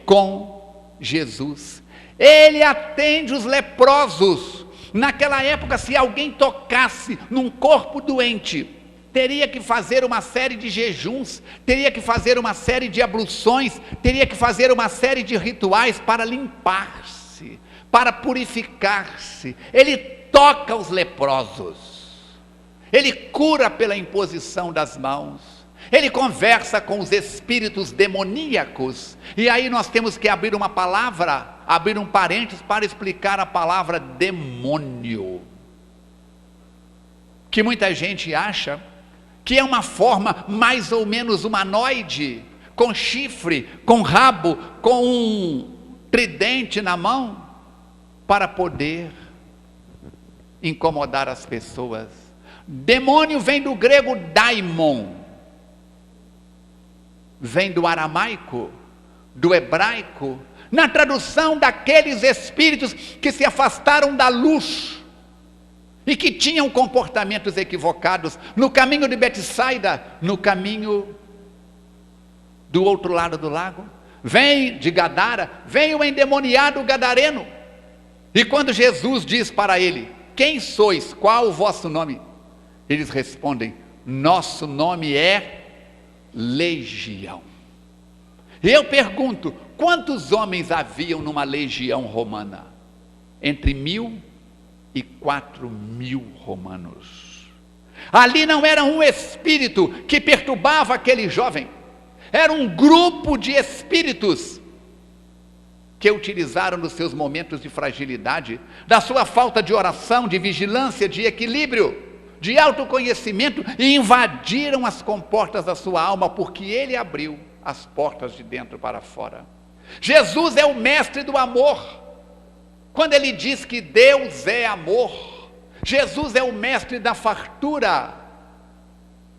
com Jesus. Ele atende os leprosos. Naquela época, se alguém tocasse num corpo doente, teria que fazer uma série de jejuns, teria que fazer uma série de abluções, teria que fazer uma série de rituais para limpar-se, para purificar-se. Ele toca os leprosos, ele cura pela imposição das mãos, ele conversa com os espíritos demoníacos. E aí nós temos que abrir uma palavra, abrir um parênteses para explicar a palavra demônio, que muita gente acha que é uma forma mais ou menos humanoide, com chifre, com rabo, com um tridente na mão, para poder incomodar as pessoas. Demônio vem do grego daimon, vem do aramaico, do hebraico, na tradução daqueles espíritos que se afastaram da luz e que tinham comportamentos equivocados no caminho de Betsaida, no caminho do outro lado do lago. Vem de Gadara, vem o endemoniado gadareno, e quando Jesus diz para ele: quem sois, qual o vosso nome? Eles respondem: nosso nome é Legião. E eu pergunto, quantos homens haviam numa legião romana? Entre 1.000 e 4.000 romanos. Ali não era um espírito que perturbava aquele jovem, era um grupo de espíritos que utilizaram nos seus momentos de fragilidade, da sua falta de oração, de vigilância, de equilíbrio, de autoconhecimento, e invadiram as comportas da sua alma, porque ele abriu as portas de dentro para fora. Jesus é o mestre do amor. Quando ele diz que Deus é amor, Jesus é o mestre da fartura,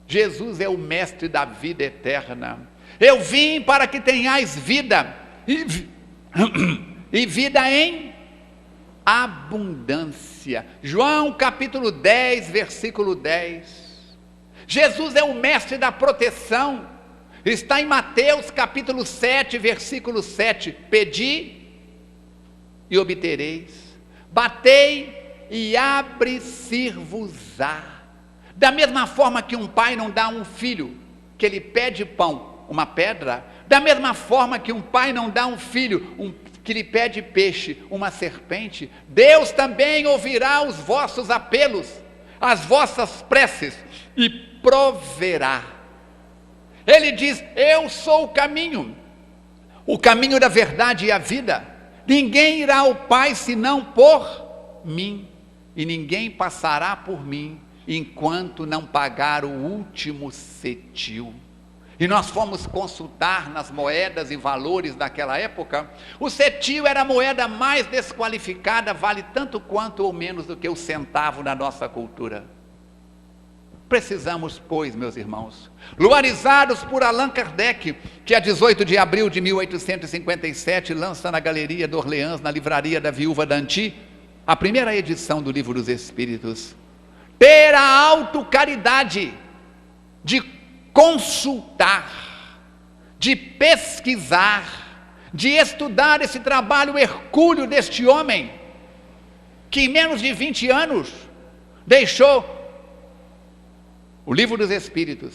Jesus é o mestre da vida eterna. Eu vim para que tenhais vida, e vida em abundância. João capítulo 10, versículo 10. Jesus é o mestre da proteção. Está em Mateus capítulo 7, versículo 7. Pedi e obtereis, batei e abre-se-vos-á. Da mesma forma que um pai não dá a um filho que ele pede pão, uma pedra, da mesma forma que um pai não dá a um filho que lhe pede peixe, uma serpente, Deus também ouvirá os vossos apelos, as vossas preces, e proverá. Ele diz: eu sou o caminho da verdade e a vida. Ninguém irá ao Pai senão por mim, e ninguém passará por mim enquanto não pagar o último cetil. E nós fomos consultar nas moedas e valores daquela época. O cetil era a moeda mais desqualificada, vale tanto quanto ou menos do que o centavo na nossa cultura. Precisamos, pois, meus irmãos, luarizados por Allan Kardec, que a 18 de abril de 1857 lança na Galeria de Orleans, na livraria da Viúva d'Anty, a primeira edição do Livro dos Espíritos, ter a autocaridade de consultar, de pesquisar, de estudar esse trabalho hercúleo deste homem, que em menos de 20 anos deixou o Livro dos Espíritos,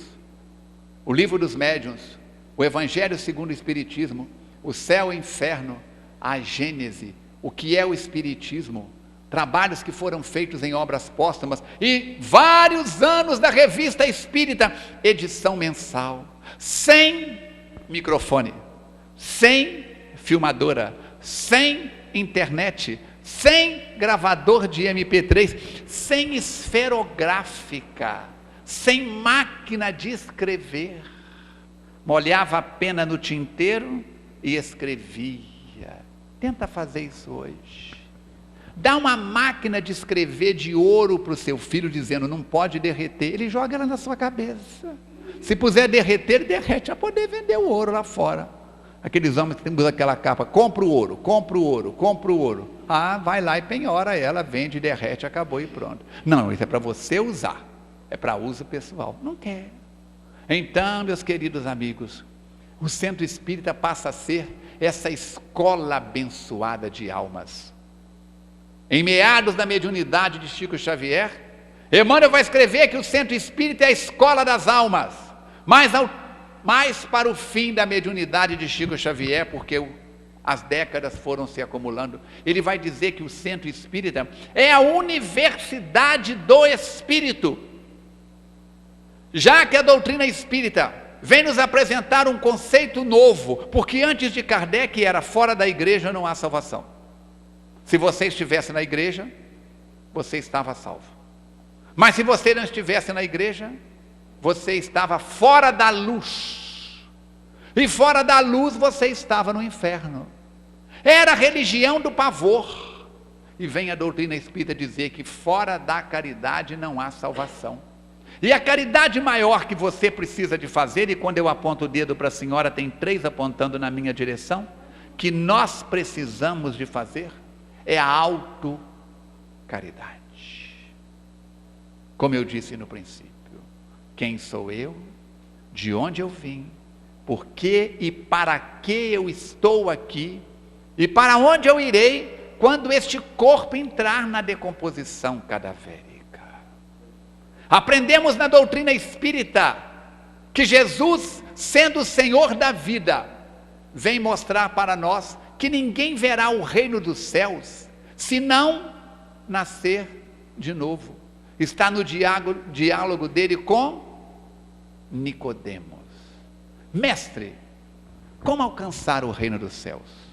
o Livro dos Médiuns, o Evangelho segundo o Espiritismo, o Céu e o Inferno, a Gênese, o que é o Espiritismo, trabalhos que foram feitos em obras póstumas, e vários anos da Revista Espírita, edição mensal, sem microfone, sem filmadora, sem internet, sem gravador de MP3, sem esferográfica, sem máquina de escrever, molhava a pena no tinteiro e escrevia. Tenta fazer isso hoje. Dá uma máquina de escrever de ouro para o seu filho, dizendo: não pode derreter, ele joga ela na sua cabeça. Se puser derreter, ele derrete, a poder vender o ouro lá fora. Aqueles homens que usam aquela capa: compra o ouro, compra o ouro, compra o ouro. Ah, vai lá e penhora ela, vende, derrete, acabou e pronto. Não, isso é para você usar. É para uso pessoal. Não quer. Então, meus queridos amigos, o Centro Espírita passa a ser essa escola abençoada de almas. Em meados da mediunidade de Chico Xavier, Emmanuel vai escrever que o Centro Espírita é a escola das almas, mais para o fim da mediunidade de Chico Xavier, porque as décadas foram se acumulando, ele vai dizer que o Centro Espírita é a universidade do Espírito, já que a doutrina espírita vem nos apresentar um conceito novo, porque antes de Kardec era fora da igreja não há salvação. Se você estivesse na igreja, você estava salvo. Mas se você não estivesse na igreja, você estava fora da luz. E fora da luz você estava no inferno. Era a religião do pavor. E vem a doutrina espírita dizer que fora da caridade não há salvação. E a caridade maior que você precisa de fazer, e quando eu aponto o dedo para a senhora, tem 3 apontando na minha direção, que nós precisamos de fazer, é a autocaridade. Como eu disse no princípio, quem sou eu, de onde eu vim, por que e para que eu estou aqui, e para onde eu irei, quando este corpo entrar na decomposição cadavérica. Aprendemos na doutrina espírita que Jesus, sendo o Senhor da vida, vem mostrar para nós que ninguém verá o reino dos céus se não nascer de novo. Está no diálogo dele com Nicodemos. Mestre, como alcançar o reino dos céus?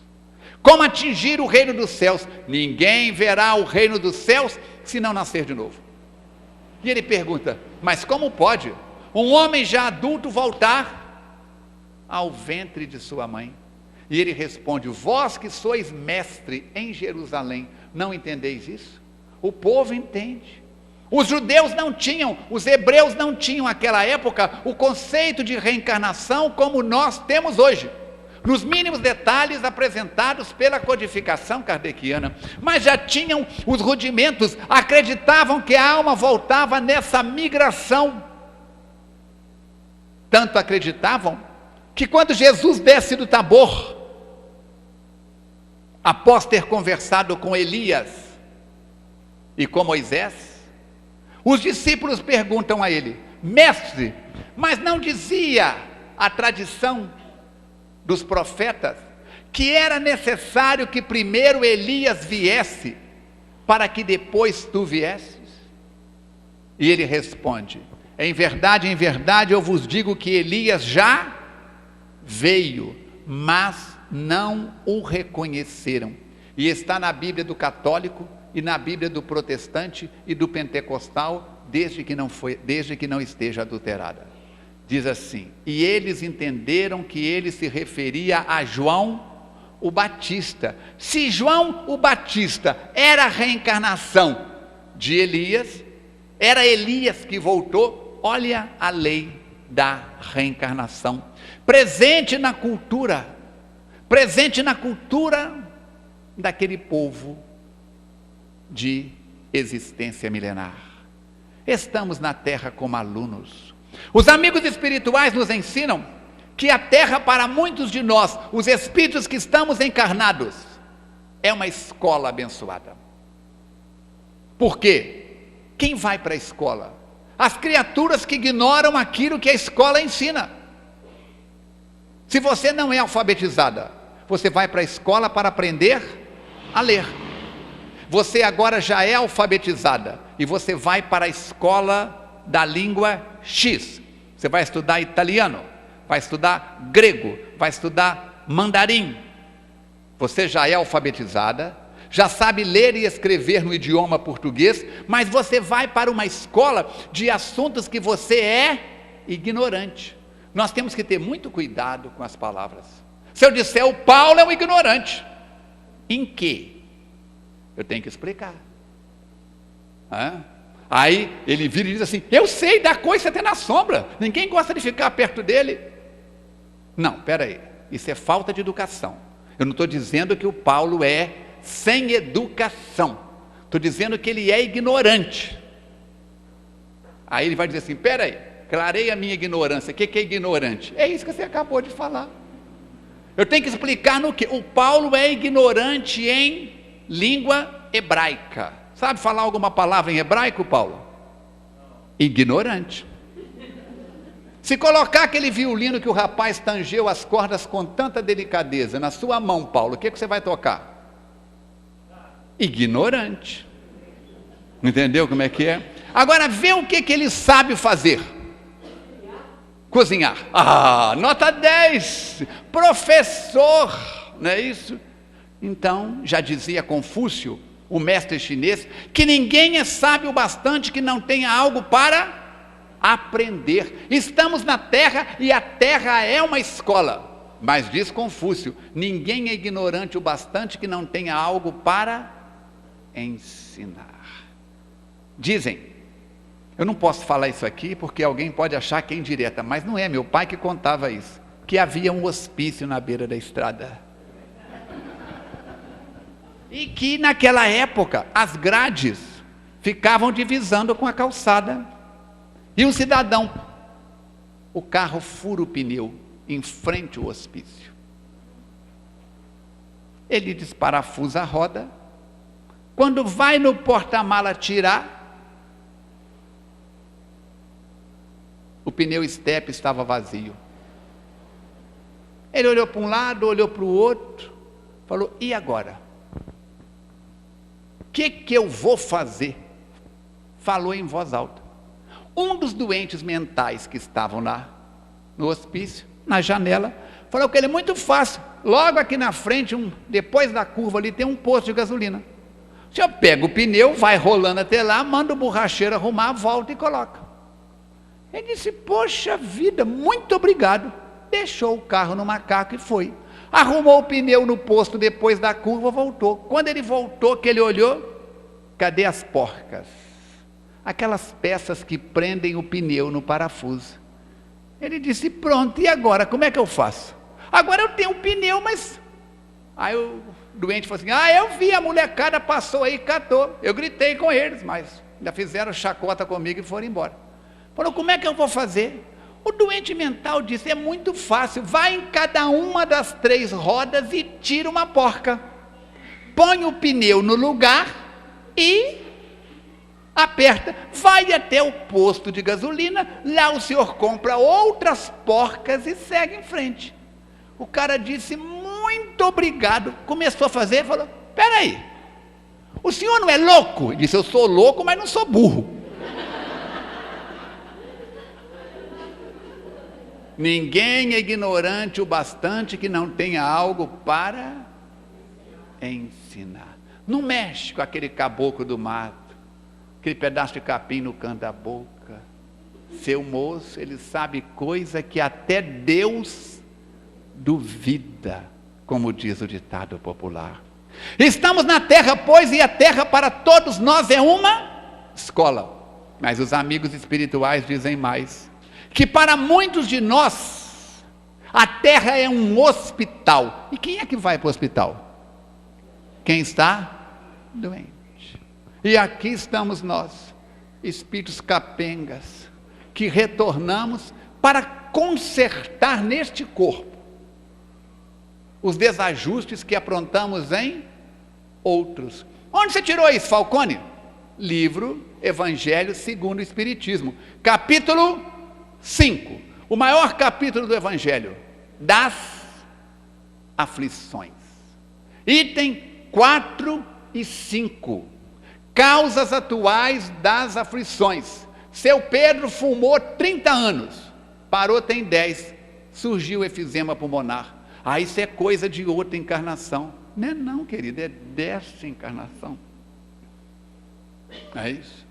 Como atingir o reino dos céus? Ninguém verá o reino dos céus se não nascer de novo. E ele pergunta, mas como pode um homem já adulto voltar ao ventre de sua mãe? E ele responde, vós que sois mestre em Jerusalém, não entendeis isso? O povo entende. Os judeus não tinham, os hebreus não tinham naquela época o conceito de reencarnação como nós temos hoje, nos mínimos detalhes apresentados pela codificação kardeciana, mas já tinham os rudimentos, acreditavam que a alma voltava nessa migração. Tanto acreditavam que quando Jesus desce do Tabor, após ter conversado com Elias e com Moisés, os discípulos perguntam a ele, mestre, mas não dizia a tradição dos profetas que era necessário que primeiro Elias viesse para que depois tu viesses? E ele responde, em verdade eu vos digo que Elias já veio, mas não o reconheceram. E está na Bíblia do católico e na Bíblia do protestante e do pentecostal, desde que não esteja adulterada. Diz assim, e eles entenderam que ele se referia a João o Batista. Se João o Batista era a reencarnação de Elias, era Elias que voltou, olha a lei da reencarnação, presente na cultura daquele povo de existência milenar. Estamos na Terra como alunos. Os amigos espirituais nos ensinam que a Terra, para muitos de nós, os espíritos que estamos encarnados, é uma escola abençoada. Por quê? Quem vai para a escola? As criaturas que ignoram aquilo que a escola ensina. Se você não é alfabetizada, você vai para a escola para aprender a ler. Você agora já é alfabetizada e você vai para a escola da língua X. Você vai estudar italiano, vai estudar grego, vai estudar mandarim. Você já é alfabetizada, já sabe ler e escrever no idioma português, mas você vai para uma escola de assuntos que você é ignorante. Nós temos que ter muito cuidado com as palavras. Se eu disser o Paulo é um ignorante, em quê? Eu tenho que explicar. Aí ele vira e diz assim, eu sei da coisa até na sombra, ninguém gosta de ficar perto dele. Não, espera aí, isso é falta de educação. Eu não estou dizendo que o Paulo é sem educação, estou dizendo que ele é ignorante. Aí ele vai dizer assim, espera aí, clarei a minha ignorância. O que é ignorante? É isso que você acabou de falar. Eu tenho que explicar no que? O Paulo é ignorante em língua hebraica. Sabe falar alguma palavra em hebraico, Paulo? Ignorante. Se colocar aquele violino que o rapaz tangeu as cordas com tanta delicadeza na sua mão, Paulo, o que você vai tocar? Ignorante. Entendeu como é que é? Agora vê o que ele sabe fazer. Cozinhar. Nota 10. Professor, não é isso? Então, já dizia Confúcio, o mestre chinês, que ninguém é sábio o bastante que não tenha algo para aprender. Estamos na Terra e a Terra é uma escola. Mas diz Confúcio, ninguém é ignorante o bastante que não tenha algo para ensinar. Dizem, eu não posso falar isso aqui porque alguém pode achar que é indireta, mas não é, meu pai que contava isso, que havia um hospício na beira da estrada. E que naquela época as grades ficavam divisando com a calçada. E o cidadão, o carro fura o pneu em frente ao hospício. Ele desparafusa a roda. Quando vai no porta-mala tirar, o pneu estepe estava vazio. Ele olhou para um lado, olhou para o outro, falou: e agora? O que eu vou fazer? Falou em voz alta. Um dos doentes mentais que estavam lá no hospício, na janela, falou que ele é muito fácil. Logo aqui na frente, depois da curva ali, tem um posto de gasolina. O senhor pega o pneu, vai rolando até lá, manda o borracheiro arrumar, volta e coloca. Ele disse: poxa vida, muito obrigado. Deixou o carro no macaco e foi. Arrumou o pneu no posto depois da curva, voltou. Quando ele voltou, que ele olhou, cadê as porcas? Aquelas peças que prendem o pneu no parafuso. Ele disse: pronto, e agora, como é que eu faço? Agora eu tenho um pneu, mas... Aí o doente falou assim: eu vi, a molecada passou aí e catou. Eu gritei com eles, mas ainda fizeram chacota comigo e foram embora. Falou: como é que eu vou fazer? O doente mental disse: é muito fácil, vai em cada uma das 3 rodas e tira uma porca. Põe o pneu no lugar e aperta, vai até o posto de gasolina, lá o senhor compra outras porcas e segue em frente. O cara disse: muito obrigado. Começou a fazer, falou: peraí, o senhor não é louco? Ele disse: eu sou louco, mas não sou burro. Ninguém é ignorante o bastante que não tenha algo para ensinar. Não mexe com aquele caboclo do mato, aquele pedaço de capim no canto da boca. Seu moço, ele sabe coisa que até Deus duvida, como diz o ditado popular. Estamos na terra, pois, e a terra para todos nós é uma escola. Mas os amigos espirituais dizem mais, que para muitos de nós, a terra é um hospital. E quem é que vai para o hospital? Quem está doente. E aqui estamos nós, espíritos capengas, que retornamos para consertar neste corpo os desajustes que aprontamos em outros. Onde você tirou isso, Falcone? Livro Evangelho segundo o Espiritismo, capítulo 5, o maior capítulo do Evangelho, das aflições. Item 4 e 5, causas atuais das aflições. Seu Pedro fumou 30 anos, parou tem 10, surgiu efizema pulmonar. Isso é coisa de outra encarnação. Não é não, querido, é desta encarnação. É isso.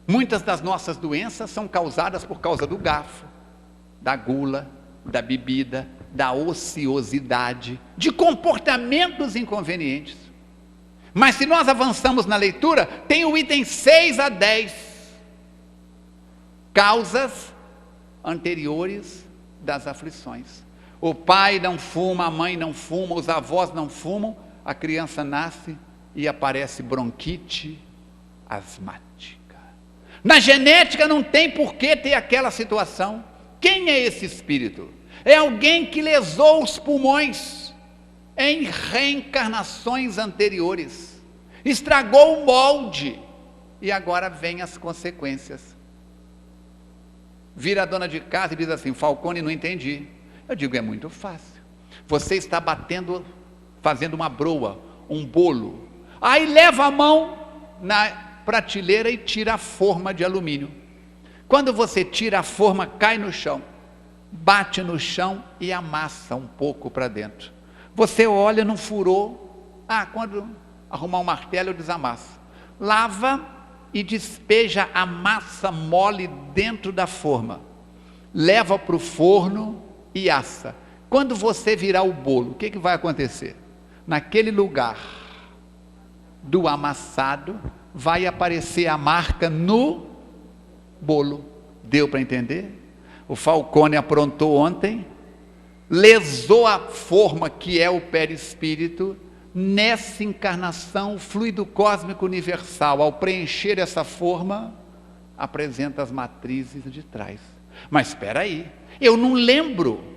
Muitas das nossas doenças são causadas por causa do gafo, da gula, da bebida, da ociosidade, de comportamentos inconvenientes. Mas se nós avançamos na leitura, tem o item 6 a 10, causas anteriores das aflições. O pai não fuma, a mãe não fuma, os avós não fumam, a criança nasce e aparece bronquite asmática. Na genética não tem por que ter aquela situação. Quem é esse espírito? É alguém que lesou os pulmões em reencarnações anteriores, estragou o molde e agora vem as consequências. Vira a dona de casa e diz assim: Falcone, não entendi. Eu digo: é muito fácil. Você está fazendo uma broa, um bolo, aí leva a mão na prateleira e tira a forma de alumínio. Quando você tira a forma, cai no chão, bate no chão e amassa um pouco para dentro. Você olha, não furou. Quando arrumar um martelo eu desamasso. Lava e despeja a massa mole dentro da forma, leva para o forno e assa. Quando você virar o bolo, o que vai acontecer? Naquele lugar do amassado vai aparecer a marca no bolo. Deu para entender? O Falcone aprontou ontem, lesou a forma que é o perispírito. Nessa encarnação, o fluido cósmico universal, ao preencher essa forma, apresenta as matrizes de trás. Mas espera aí, eu não lembro.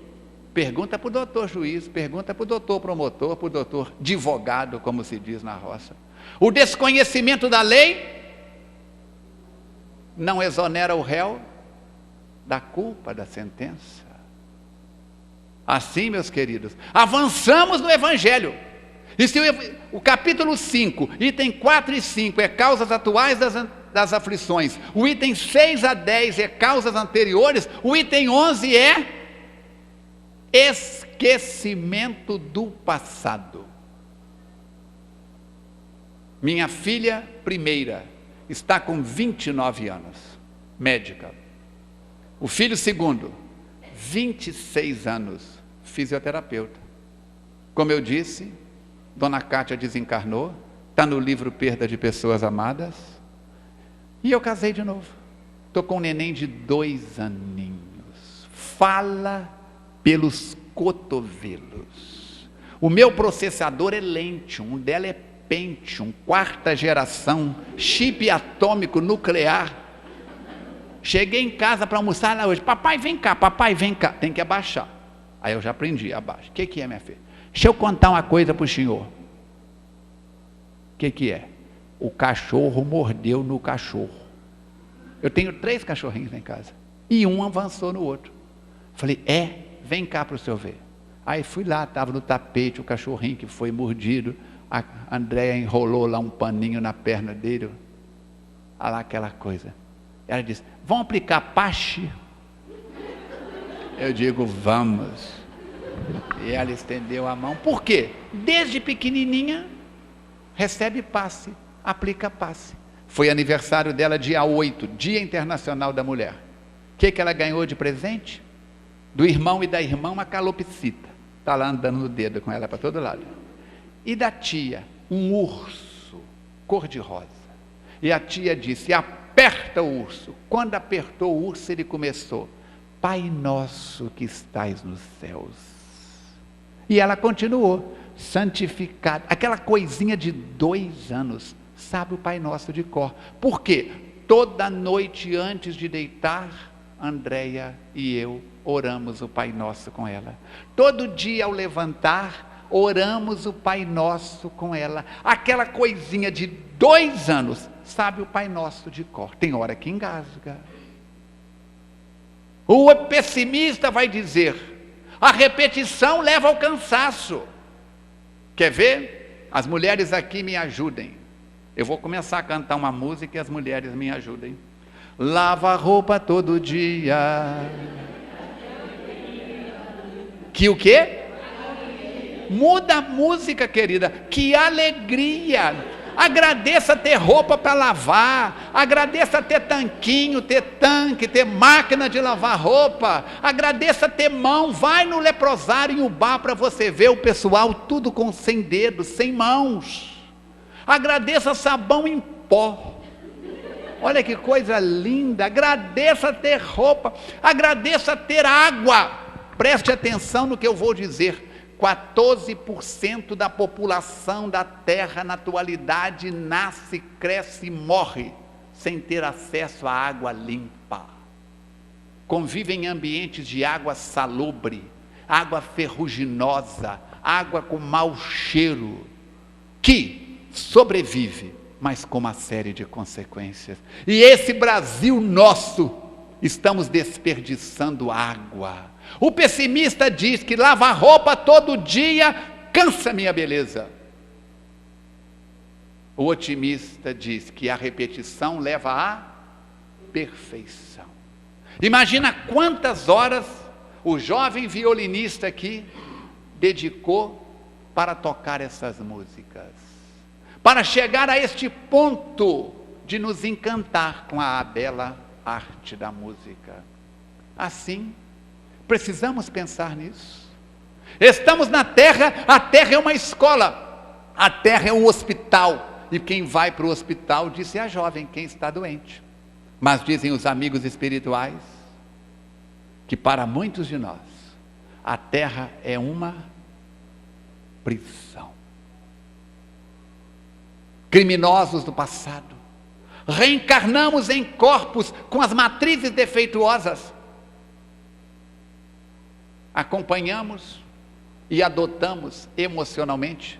Pergunta para o doutor juiz, pergunta para o doutor promotor, para o doutor advogado, como se diz na roça. O desconhecimento da lei não exonera o réu da culpa da sentença. Assim, meus queridos, avançamos no Evangelho. E se o capítulo 5, item 4 e 5 é causas atuais das aflições, o item 6 a 10 é causas anteriores, o item 11 é esquecimento do passado. Minha filha primeira está com 29 anos, médica. O filho segundo, 26 anos, fisioterapeuta. Como eu disse, Dona Cátia desencarnou, está no livro Perda de Pessoas Amadas, e eu casei de novo. Estou com um neném de 2 aninhos, fala pelos cotovelos. O meu processador é Lentium, o dela é Pentium, 4ª geração, chip atômico nuclear. Cheguei em casa para almoçar lá hoje, papai vem cá, tem que abaixar. Aí eu já aprendi, abaixa. O que é, minha filha? Deixa eu contar uma coisa para o senhor. O que é? O cachorro mordeu no cachorro. Eu tenho 3 cachorrinhos lá em casa, e um avançou no outro. Falei, vem cá para o senhor ver. Aí fui lá, estava no tapete o cachorrinho que foi mordido. A Andréia enrolou lá um paninho na perna dele. Olha lá aquela coisa. Ela disse, vão aplicar pache? Eu digo, vamos. E ela estendeu a mão. Por quê? Desde pequenininha, recebe passe, aplica passe. Foi aniversário dela dia 8, Dia Internacional da Mulher. O que ela ganhou de presente? Do irmão e da irmã, uma calopsita. Está lá andando no dedo com ela para todo lado. E da tia, um urso, cor-de-rosa. E a tia disse, aperta o urso. Quando apertou o urso, ele começou, Pai nosso que estais nos céus. E ela continuou, santificado. Aquela coisinha de 2 anos, sabe o Pai Nosso de cor. Por quê? Toda noite antes de deitar, Andréia e eu oramos o Pai Nosso com ela. Todo dia ao levantar, oramos o Pai Nosso com ela. Aquela coisinha de 2 anos, sabe o Pai Nosso de cor. Tem hora que engasga. O pessimista vai dizer, a repetição leva ao cansaço. Quer ver? As mulheres aqui me ajudem. Eu vou começar a cantar uma música e as mulheres me ajudem. Lava a roupa todo dia. Que o quê? Muda a música, querida. Que alegria. Agradeça ter roupa para lavar. Agradeça ter tanquinho, ter tanque, ter máquina de lavar roupa. Agradeça ter mão. Vai no leprosário em Ubá para você ver o pessoal tudo sem dedos, sem mãos. Agradeça sabão em pó. Olha que coisa linda. Agradeça ter roupa. Agradeça ter água. Preste atenção no que eu vou dizer. 14% da população da Terra na atualidade nasce, cresce e morre sem ter acesso à água limpa. Convive em ambientes de água salobre, água ferruginosa, água com mau cheiro, que sobrevive, mas com uma série de consequências. E esse Brasil nosso, estamos desperdiçando água. O pessimista diz que lavar roupa todo dia cansa minha beleza. O otimista diz que a repetição leva à perfeição. Imagina quantas horas o jovem violinista aqui dedicou para tocar essas músicas, para chegar a este ponto de nos encantar com a bela arte da música. Assim, precisamos pensar nisso. Estamos na Terra, a Terra é uma escola, a Terra é um hospital, e quem vai para o hospital, disse a jovem, quem está doente. Mas dizem os amigos espirituais, que para muitos de nós, a Terra é uma prisão. Criminosos do passado, reencarnamos em corpos com as matrizes defeituosas, acompanhamos e adotamos emocionalmente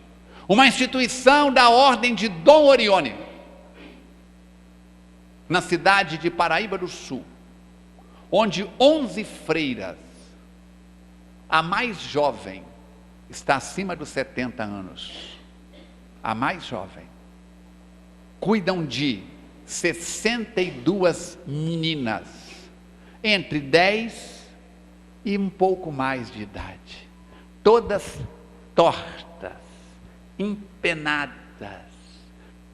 uma instituição da ordem de Dom Orione, na cidade de Paraíba do Sul, onde 11 freiras A mais jovem está acima dos 70 anos. A mais jovem. Cuidam de 62 meninas, entre 10 e um pouco mais de idade. Todas tortas, empenadas,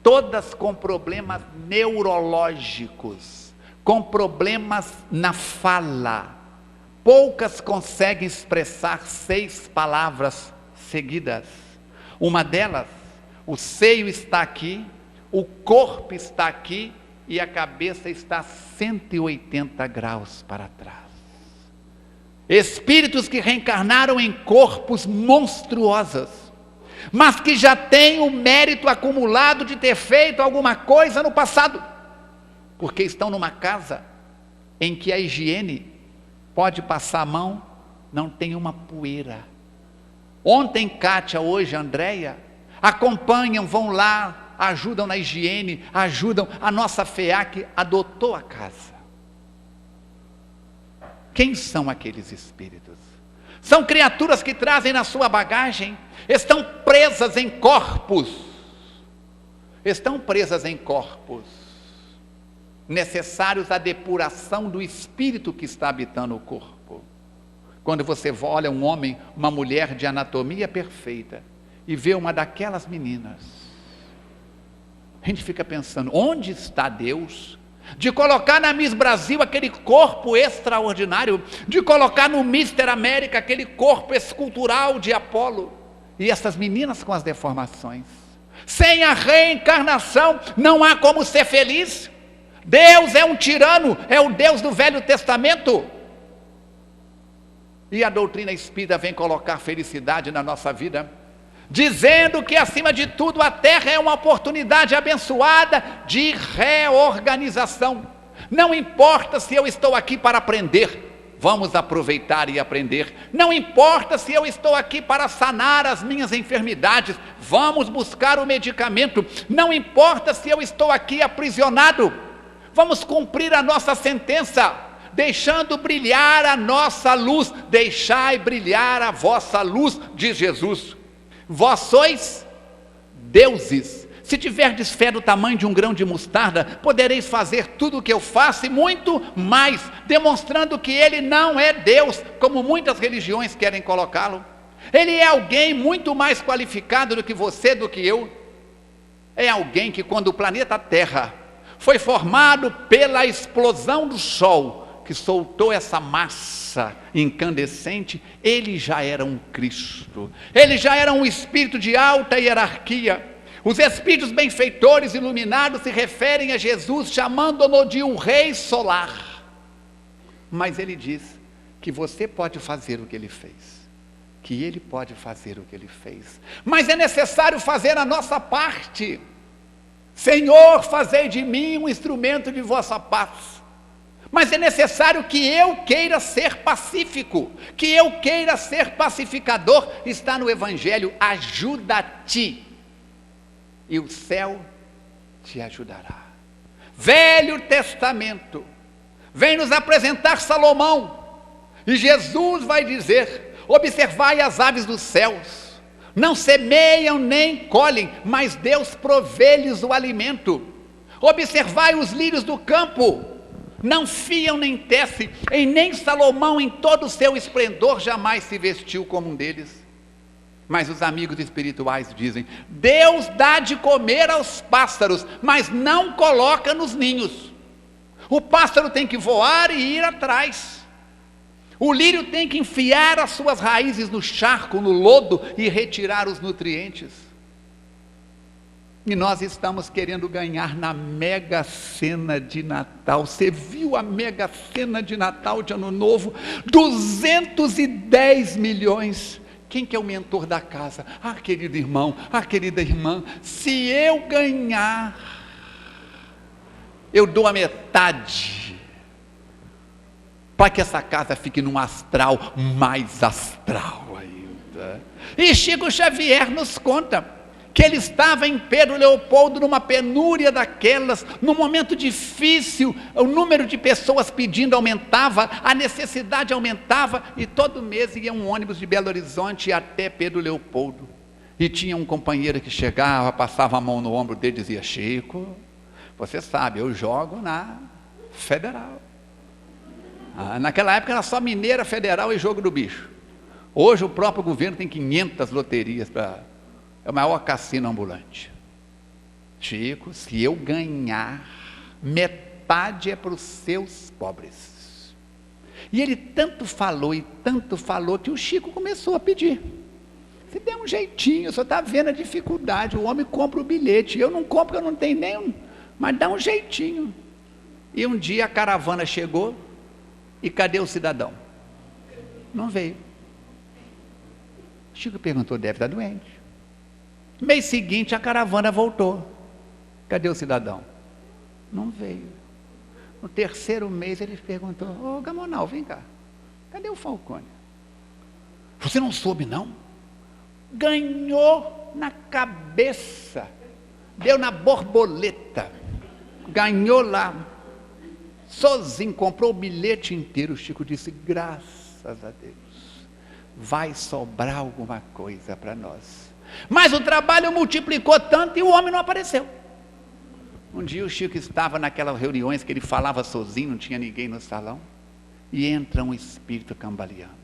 todas com problemas neurológicos, com problemas na fala. Poucas conseguem expressar 6 palavras seguidas. Uma delas, o seio está aqui, o corpo está aqui e a cabeça está 180 graus para trás. Espíritos que reencarnaram em corpos monstruosos, mas que já têm o mérito acumulado de ter feito alguma coisa no passado, porque estão numa casa em que a higiene pode passar a mão, não tem uma poeira. Ontem Kátia, hoje Andréia, acompanham, vão lá, ajudam na higiene, ajudam. A nossa FEAC adotou a casa. Quem são aqueles espíritos? São criaturas que trazem na sua bagagem, estão presas em corpos, necessários à depuração do espírito que está habitando o corpo. Quando você olha um homem, uma mulher de anatomia perfeita, e vê uma daquelas meninas, a gente fica pensando, onde está Deus? De colocar na Miss Brasil aquele corpo extraordinário, de colocar no Mister América aquele corpo escultural de Apolo, e essas meninas com as deformações. Sem a reencarnação não há como ser feliz. Deus é um tirano, é o Deus do Velho Testamento, e a doutrina espírita vem colocar felicidade na nossa vida, dizendo que acima de tudo a terra é uma oportunidade abençoada de reorganização. Não importa se eu estou aqui para aprender, vamos aproveitar e aprender. Não importa se eu estou aqui para sanar as minhas enfermidades, vamos buscar o medicamento. Não importa se eu estou aqui aprisionado, vamos cumprir a nossa sentença, deixando brilhar a nossa luz. Deixai brilhar a vossa luz, diz Jesus. Vós sois deuses. Se tiverdes fé do tamanho de um grão de mostarda, podereis fazer tudo o que eu faço e muito mais, demonstrando que ele não é Deus, como muitas religiões querem colocá-lo. Ele é alguém muito mais qualificado do que você, do que eu. É alguém que, quando o planeta Terra foi formado pela explosão do Sol, que soltou essa massa incandescente, ele já era um Cristo, ele já era um espírito de alta hierarquia. Os espíritos benfeitores iluminados se referem a Jesus, chamando-no de um rei solar. Mas ele diz que você pode fazer o que ele fez, que ele pode fazer o que ele fez, mas é necessário fazer a nossa parte. Senhor, fazei de mim um instrumento de vossa paz. Mas é necessário que eu queira ser pacífico, que eu queira ser pacificador. Está no Evangelho, ajuda-te, e o céu te ajudará. Velho Testamento vem nos apresentar Salomão, e Jesus vai dizer: observai as aves dos céus, não semeiam nem colhem, mas Deus provê-lhes o alimento. Observai os lírios do campo, não fiam nem tecem, e nem Salomão em todo o seu esplendor jamais se vestiu como um deles. Mas os amigos espirituais dizem: Deus dá de comer aos pássaros, mas não coloca nos ninhos. O pássaro tem que voar e ir atrás. O lírio tem que enfiar as suas raízes no charco, no lodo, e retirar os nutrientes. E nós estamos querendo ganhar na Mega Sena de Natal. Você viu a Mega Sena de Natal de Ano Novo? 210 milhões. Quem que é o mentor da casa? Ah, querido irmão, ah, querida irmã, se eu ganhar, eu dou a metade, para que essa casa fique num astral mais astral ainda. E Chico Xavier nos conta que ele estava em Pedro Leopoldo numa penúria daquelas, num momento difícil, o número de pessoas pedindo aumentava, a necessidade aumentava, e todo mês ia um ônibus de Belo Horizonte até Pedro Leopoldo, e tinha um companheiro que chegava, passava a mão no ombro dele e dizia: Chico, você sabe, eu jogo na Federal. Naquela época era só Mineira, Federal e Jogo do Bicho. Hoje o próprio governo tem 500 loterias, é o maior cassino ambulante. Chico, se eu ganhar, metade é para os seus pobres. E ele tanto falou que o Chico começou a pedir. Se der um jeitinho, o senhor está vendo a dificuldade, o homem compra o bilhete, eu não compro, eu não tenho nenhum, mas dá um jeitinho. E um dia a caravana chegou, e cadê o cidadão? Não veio. Chico perguntou: deve estar doente. Mês seguinte a caravana voltou. Cadê o cidadão? Não veio. No terceiro mês ele perguntou: ô Gamonal, vem cá, cadê o Falcone? Você não soube não? Ganhou na cabeça, deu na borboleta, ganhou lá, sozinho, comprou o bilhete inteiro. O Chico disse: graças a Deus, vai sobrar alguma coisa para nós. Mas o trabalho multiplicou tanto e o homem não apareceu. Um dia o Chico estava naquelas reuniões que ele falava sozinho, não tinha ninguém no salão, e entra um espírito cambaleando.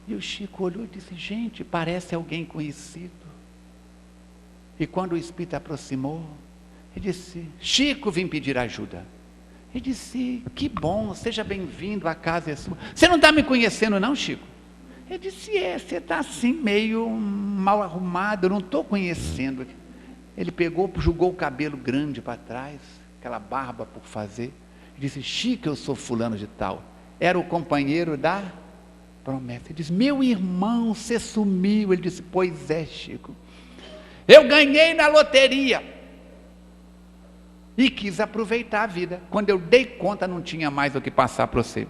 E o Chico olhou e disse: gente, parece alguém conhecido. E quando o espírito aproximou, ele disse: Chico, vim pedir ajuda. Ele disse: que bom, seja bem-vindo, a casa é sua. Você não está me conhecendo não, Chico? Ele disse: você está assim meio mal arrumado, eu não estou conhecendo. Ele pegou, jogou o cabelo grande para trás, aquela barba por fazer, e disse: Chico, eu sou fulano de tal. Era o companheiro da promessa. Ele disse: meu irmão, você sumiu. Ele disse: pois é, Chico, eu ganhei na loteria e quis aproveitar a vida. Quando eu dei conta, não tinha mais o que passar para você.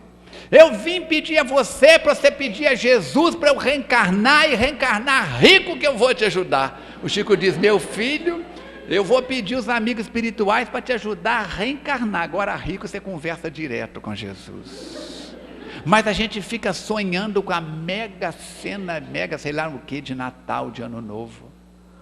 Eu vim pedir a você, para você pedir a Jesus para eu reencarnar, e reencarnar rico, que eu vou te ajudar. O Chico diz: meu filho, eu vou pedir os amigos espirituais para te ajudar a reencarnar. Agora rico você conversa direto com Jesus. Mas a gente fica sonhando com a mega cena, sei lá o que, de Natal, de Ano Novo.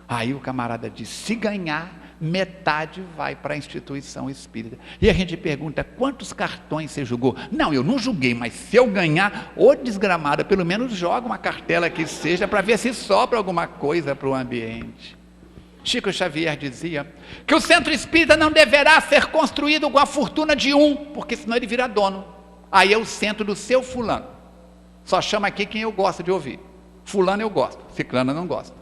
Aí o camarada diz: se ganhar, metade vai para a instituição espírita. E a gente pergunta: quantos cartões você jogou? Não, eu não joguei, mas se eu ganhar, ô desgramada, pelo menos joga uma cartela que seja, para ver se sobra alguma coisa para o ambiente. Chico Xavier dizia que o centro espírita não deverá ser construído com a fortuna de um, porque senão ele vira dono. Aí é o centro do seu fulano. Só chama aqui quem eu gosto de ouvir. Fulano eu gosto, ciclano eu não gosto.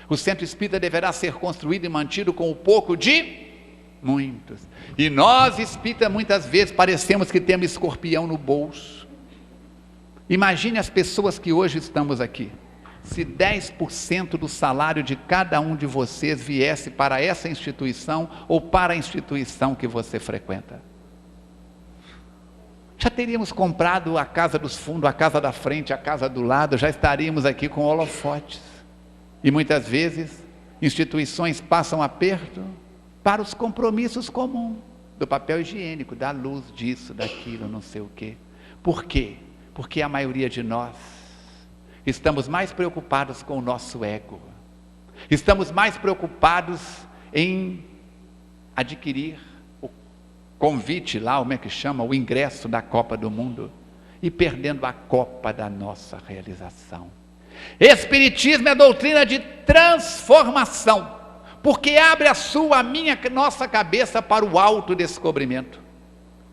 O centro espírita deverá ser construído e mantido com o pouco de muitos. E nós espíritas muitas vezes parecemos que temos escorpião no bolso. Imagine as pessoas que hoje estamos aqui. Se 10% do salário de cada um de vocês viesse para essa instituição ou para a instituição que você frequenta, já teríamos comprado a casa dos fundos, a casa da frente, a casa do lado, já estaríamos aqui com holofotes. E muitas vezes instituições passam aperto para os compromissos comuns, do papel higiênico, da luz, disso, daquilo, não sei o quê. Por quê? Porque a maioria de nós estamos mais preocupados com o nosso ego, estamos mais preocupados em adquirir o convite lá, como é que chama, o ingresso da Copa do Mundo, e perdendo a Copa da nossa realização. Espiritismo é doutrina de transformação, porque abre a nossa cabeça para o autodescobrimento.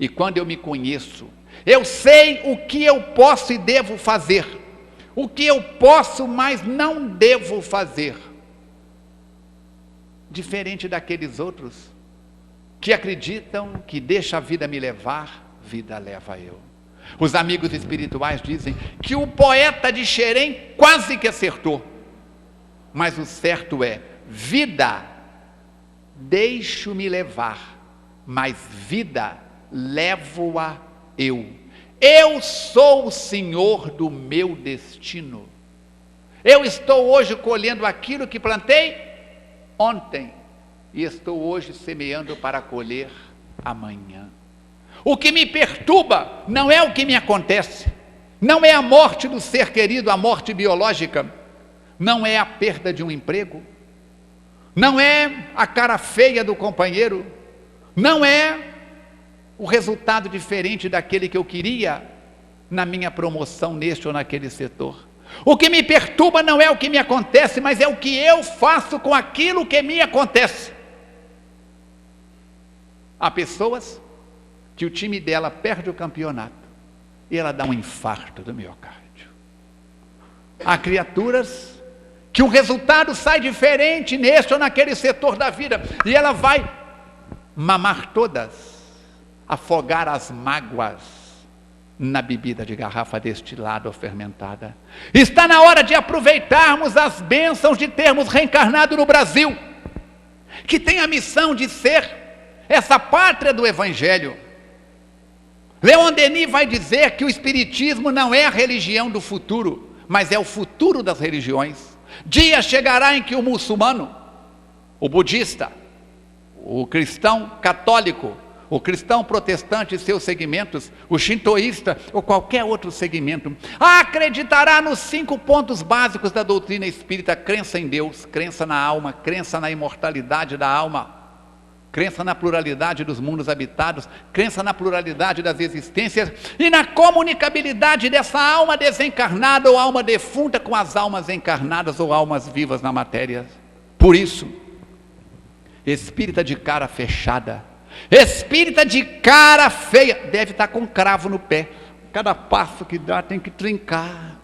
E quando eu me conheço, eu sei o que eu posso e devo fazer, o que eu posso, mas não devo fazer. Diferente daqueles outros que acreditam que deixa a vida me levar, vida leva eu. Os amigos espirituais dizem que o poeta de Xerém quase que acertou, mas o certo é: vida, deixo-me levar, mas vida, levo-a eu. Eu sou o senhor do meu destino. Eu estou hoje colhendo aquilo que plantei ontem e estou hoje semeando para colher amanhã. O que me perturba não é o que me acontece, não é a morte do ser querido, a morte biológica, não é a perda de um emprego, não é a cara feia do companheiro, não é o resultado diferente daquele que eu queria na minha promoção neste ou naquele setor. O que me perturba não é o que me acontece, mas é o que eu faço com aquilo que me acontece. Há pessoas que o time dela perde o campeonato e ela dá um infarto do miocárdio. Há criaturas que o resultado sai diferente neste ou naquele setor da vida e ela vai mamar todas, afogar as mágoas na bebida de garrafa destilada ou fermentada. Está na hora de aproveitarmos as bênçãos de termos reencarnado no Brasil, que tem a missão de ser essa pátria do Evangelho. Leon Denis vai dizer que o Espiritismo não é a religião do futuro, mas é o futuro das religiões. Dia chegará em que o muçulmano, o budista, o cristão católico, o cristão protestante e seus segmentos, o shintoísta ou qualquer outro segmento, acreditará nos 5 pontos básicos da doutrina espírita: crença em Deus, crença na alma, crença na imortalidade da alma, crença na pluralidade dos mundos habitados, crença na pluralidade das existências e na comunicabilidade dessa alma desencarnada ou alma defunta com as almas encarnadas ou almas vivas na matéria. Por isso, espírita de cara fechada, espírita de cara feia, deve estar com cravo no pé, cada passo que dá tem que trincar.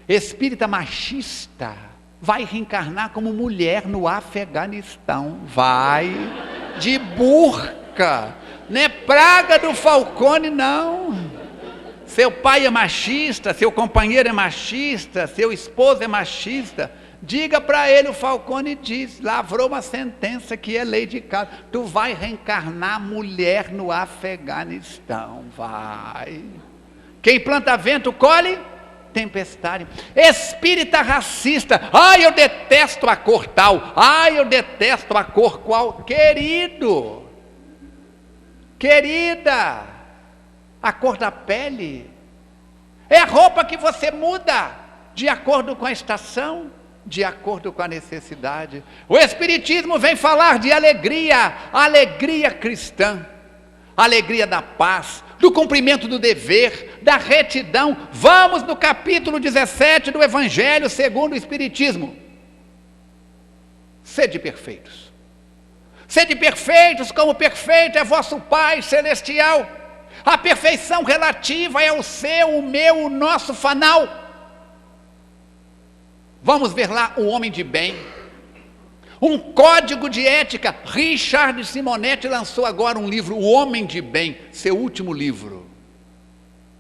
Espírita machista vai reencarnar como mulher no Afeganistão, vai de burca, não é praga do Falcone não. Seu pai é machista, seu companheiro é machista, seu esposo é machista, diga para ele, o Falcone diz, lavrou uma sentença que é lei de casa, tu vai reencarnar mulher no Afeganistão, vai. Quem planta vento colhe tempestade. Espírita racista, ai eu detesto a cor tal, ai eu detesto a cor qual. Querido, querida, a cor da pele é a roupa que você muda de acordo com a estação, de acordo com a necessidade. O Espiritismo vem falar de alegria, alegria cristã, alegria da paz, do cumprimento do dever, da retidão. Vamos no capítulo 17 do Evangelho segundo o Espiritismo. Sede perfeitos. Sede perfeitos como perfeito é vosso Pai Celestial. A perfeição relativa é o seu, o meu, o nosso fanal. Vamos ver lá o homem de bem. Um código de ética. Richard Simonetti lançou agora um livro, O Homem de Bem, seu último livro.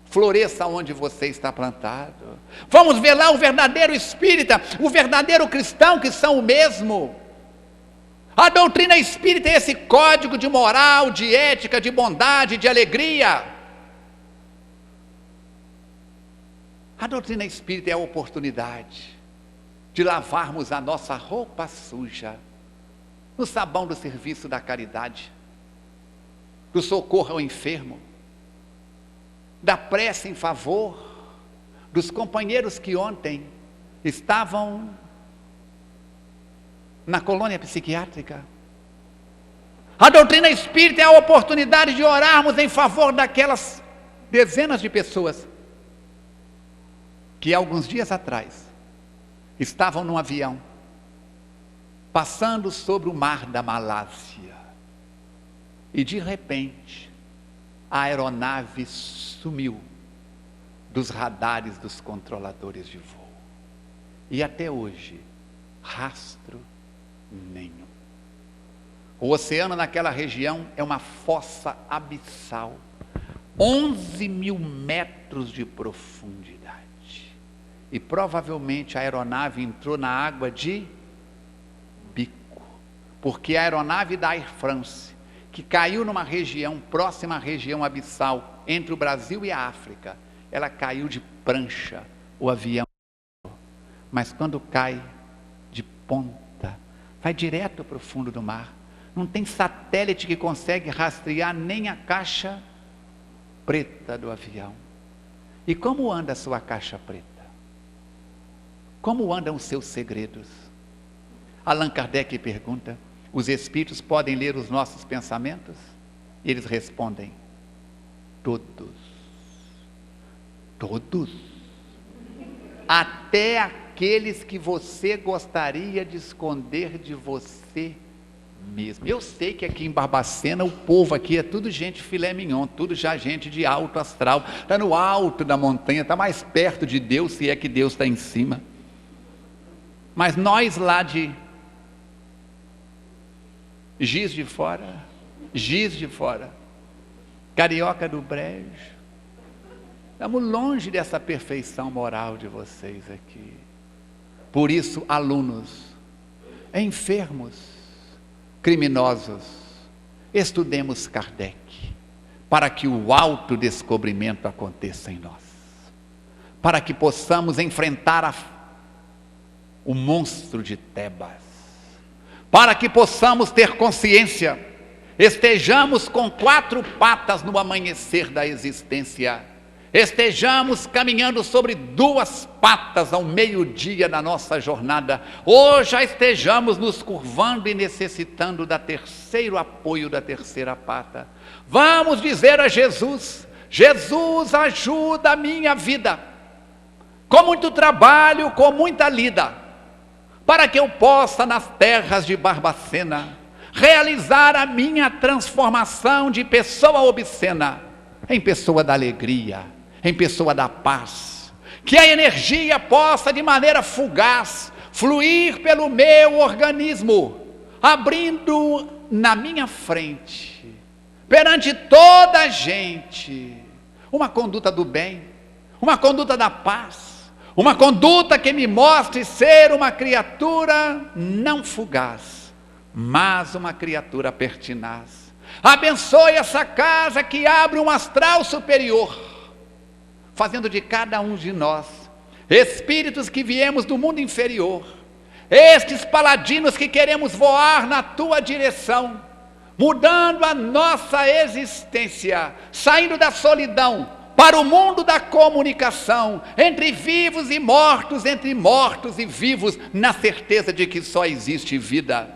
Floresça onde você está plantado. Vamos ver lá o verdadeiro espírita, o verdadeiro cristão, que são o mesmo. A doutrina espírita é esse código de moral, de ética, de bondade, de alegria. A doutrina espírita é a oportunidade de lavarmos a nossa roupa suja no sabão do serviço da caridade, do socorro ao enfermo, da prece em favor dos companheiros que ontem estavam na colônia psiquiátrica. A doutrina espírita é a oportunidade de orarmos em favor daquelas dezenas de pessoas que alguns dias atrás estavam num avião, passando sobre o mar da Malásia, e de repente, a aeronave sumiu dos radares dos controladores de voo, e até hoje, rastro nenhum. O oceano naquela região é uma fossa abissal, 11.000 metros de profundidade. E provavelmente a aeronave entrou na água de bico, porque a aeronave da Air France, que caiu numa região próxima à região abissal, entre o Brasil e a África, ela caiu de prancha, o avião, mas quando cai de ponta, vai direto para o fundo do mar. Não tem satélite que consegue rastrear nem a caixa preta do avião. E como anda a sua caixa preta? Como andam os seus segredos? Allan Kardec pergunta: os espíritos podem ler os nossos pensamentos? E eles respondem: todos. Todos. Até aqueles que você gostaria de esconder de você mesmo. Eu sei que aqui em Barbacena o povo aqui é tudo gente filé mignon, tudo já gente de alto astral, está no alto da montanha, está mais perto de Deus, se é que Deus está em cima. Mas nós lá de Giz de Fora, Carioca do Brejo, estamos longe dessa perfeição moral de vocês aqui. Por isso, alunos, enfermos, criminosos, estudemos Kardec, para que o autodescobrimento aconteça em nós, para que possamos enfrentar o monstro de Tebas, para que possamos ter consciência, estejamos com 4 patas no amanhecer da existência, estejamos caminhando sobre 2 patas ao meio-dia da nossa jornada, ou já estejamos nos curvando e necessitando da terceiro apoio da terceira pata. Vamos dizer a Jesus: Jesus, ajuda a minha vida, com muito trabalho, com muita lida, para que eu possa nas terras de Barbacena realizar a minha transformação de pessoa obscena em pessoa da alegria, em pessoa da paz, que a energia possa de maneira fugaz fluir pelo meu organismo, abrindo na minha frente, perante toda a gente, uma conduta do bem, uma conduta da paz, uma conduta que me mostre ser uma criatura não fugaz, mas uma criatura pertinaz. Abençoe essa casa que abre um astral superior, fazendo de cada um de nós espíritos que viemos do mundo inferior, estes paladinos que queremos voar na tua direção, mudando a nossa existência, saindo da solidão para o mundo da comunicação, entre vivos e mortos, entre mortos e vivos, na certeza de que só existe vida.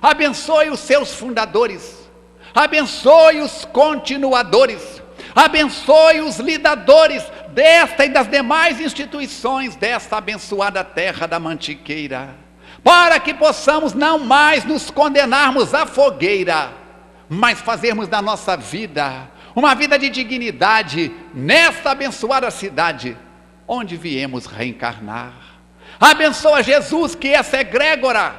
Abençoe os seus fundadores, abençoe os continuadores, abençoe os lidadores desta e das demais instituições desta abençoada terra da Mantiqueira, para que possamos não mais nos condenarmos à fogueira, mas fazermos da nossa vida uma vida de dignidade nesta abençoada cidade onde viemos reencarnar. Abençoa Jesus, que essa egrégora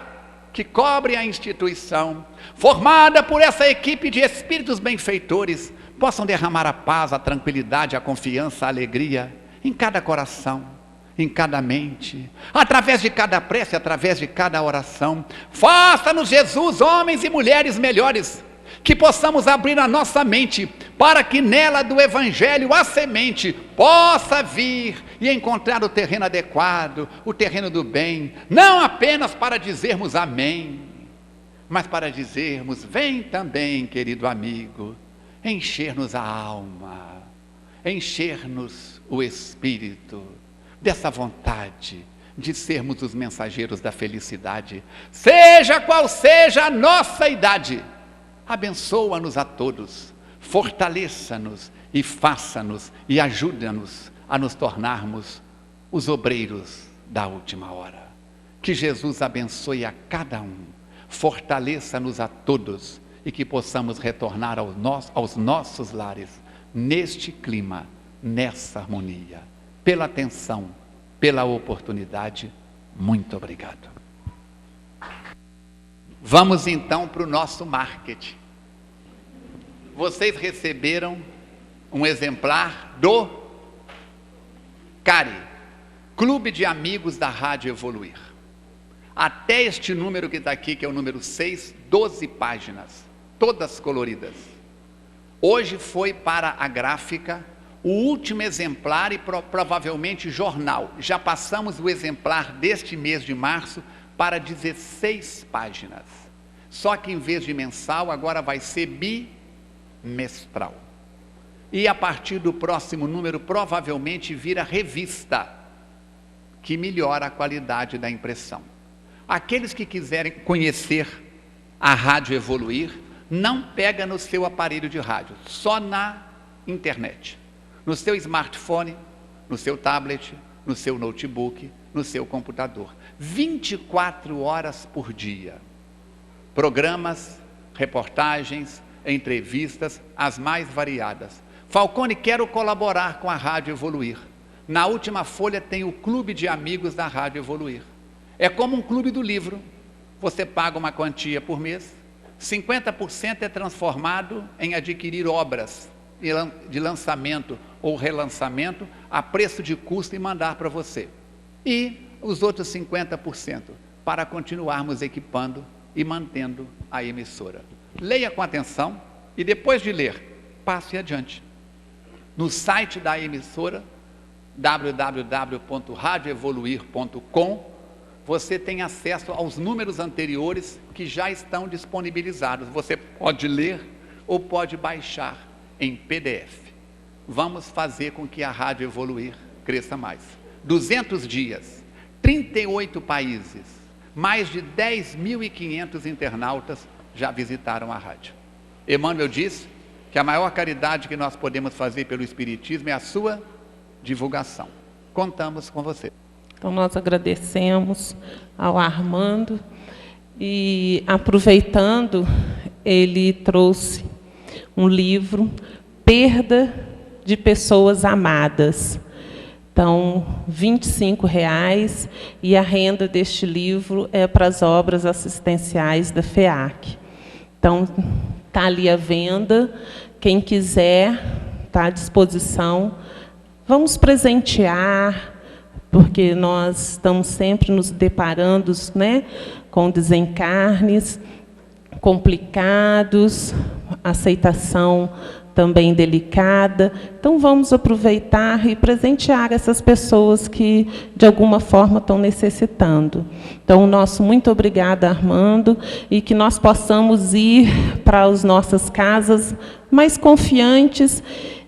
que cobre a instituição, formada por essa equipe de espíritos benfeitores, possam derramar a paz, a tranquilidade, a confiança, a alegria em cada coração, em cada mente, através de cada prece, através de cada oração. Faça-nos, Jesus, homens e mulheres melhores, que possamos abrir a nossa mente, para que nela do Evangelho a semente possa vir e encontrar o terreno adequado, o terreno do bem, não apenas para dizermos amém, mas para dizermos: vem também, querido amigo, encher-nos a alma, encher-nos o espírito, dessa vontade de sermos os mensageiros da felicidade, seja qual seja a nossa idade. Abençoa-nos a todos, fortaleça-nos e faça-nos e ajuda-nos a nos tornarmos os obreiros da última hora. Que Jesus abençoe a cada um, fortaleça-nos a todos e que possamos retornar aos nossos lares, neste clima, nessa harmonia. Pela atenção, pela oportunidade, muito obrigado. Vamos então para o nosso marketing. Vocês receberam um exemplar do CARI, Clube de Amigos da Rádio Evoluir. Até este número que está aqui, que é o número 6, 12 páginas, todas coloridas. Hoje foi para a gráfica o último exemplar e provavelmente jornal. Já passamos o exemplar deste mês de março para 16 páginas. Só que em vez de mensal, agora vai ser bimestral. E a partir do próximo número, provavelmente vira revista, que melhora a qualidade da impressão. Aqueles que quiserem conhecer a Rádio Evoluir, não pega no seu aparelho de rádio, só na internet. No seu smartphone, no seu tablet, no seu notebook, no seu computador. 24 horas por dia. Programas, reportagens, entrevistas, as mais variadas. Falcone, quero colaborar com a Rádio Evoluir. Na última folha tem o Clube de Amigos da Rádio Evoluir. É como um clube do livro. Você paga uma quantia por mês, 50% é transformado em adquirir obras de lançamento ou relançamento a preço de custo e mandar para você. E os outros 50% para continuarmos equipando e mantendo a emissora. Leia com atenção e depois de ler, passe adiante. No site da emissora, www.radioevoluir.com, você tem acesso aos números anteriores que já estão disponibilizados. Você pode ler ou pode baixar em PDF. Vamos fazer com que a Rádio Evoluir cresça mais. 200 dias, 38 países, mais de 10.500 internautas já visitaram a rádio. Emmanuel disse que a maior caridade que nós podemos fazer pelo Espiritismo é a sua divulgação. Contamos com você. Então, nós agradecemos ao Armando e, aproveitando, ele trouxe um livro, Perda de Pessoas Amadas. Então, R$ 25,00, e a renda deste livro é para as obras assistenciais da FEAC. Então, está ali à venda, quem quiser, está à disposição. Vamos presentear, porque nós estamos sempre nos deparando, né, com desencarnes complicados, aceitação também delicada. Então, vamos aproveitar e presentear essas pessoas que, de alguma forma, estão necessitando. Então, nosso muito obrigada, Armando, e que nós possamos ir para as nossas casas mais confiantes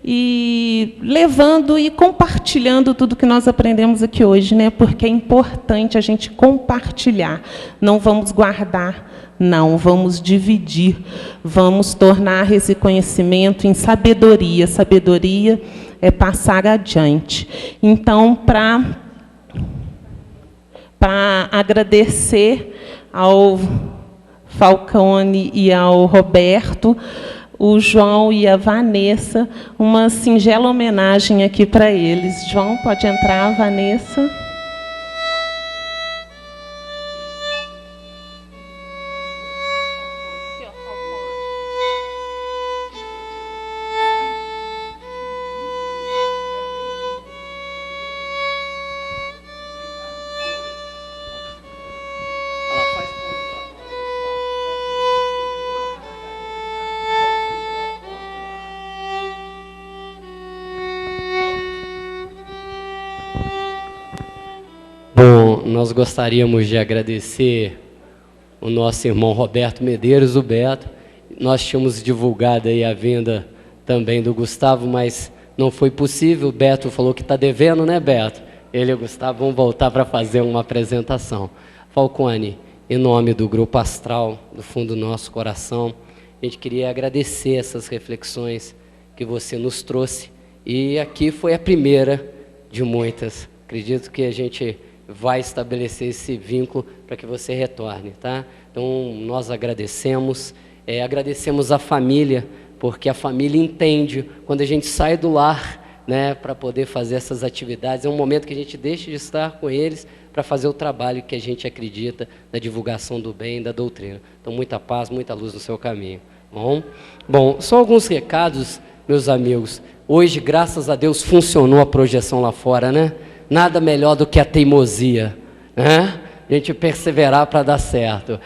e levando e compartilhando tudo que nós aprendemos aqui hoje, né? Porque é importante a gente compartilhar. Não vamos guardar, não, vamos dividir, vamos tornar esse conhecimento em sabedoria. Sabedoria é passar adiante. Então, para agradecer ao Falcone e ao Roberto, o João e a Vanessa, uma singela homenagem aqui para eles. João, pode entrar, Vanessa. Bom, nós gostaríamos de agradecer o nosso irmão Roberto Medeiros, o Beto. Nós tínhamos divulgado aí a venda também do Gustavo, mas não foi possível. O Beto falou que está devendo, né, Beto? Ele e o Gustavo vão voltar para fazer uma apresentação. Falcone, em nome do Grupo Astral, do fundo do nosso coração, a gente queria agradecer essas reflexões que você nos trouxe. E aqui foi a primeira de muitas. Acredito que a gente vai estabelecer esse vínculo para que você retorne, tá? Então, nós agradecemos, agradecemos a família, porque a família entende quando a gente sai do lar, né, para poder fazer essas atividades. É um momento que a gente deixa de estar com eles para fazer o trabalho que a gente acredita na divulgação do bem e da doutrina. Então, muita paz, muita luz no seu caminho. Bom, só alguns recados, meus amigos. Hoje, graças a Deus, funcionou a projeção lá fora, né? Nada melhor do que a teimosia, né? A gente perseverar para dar certo.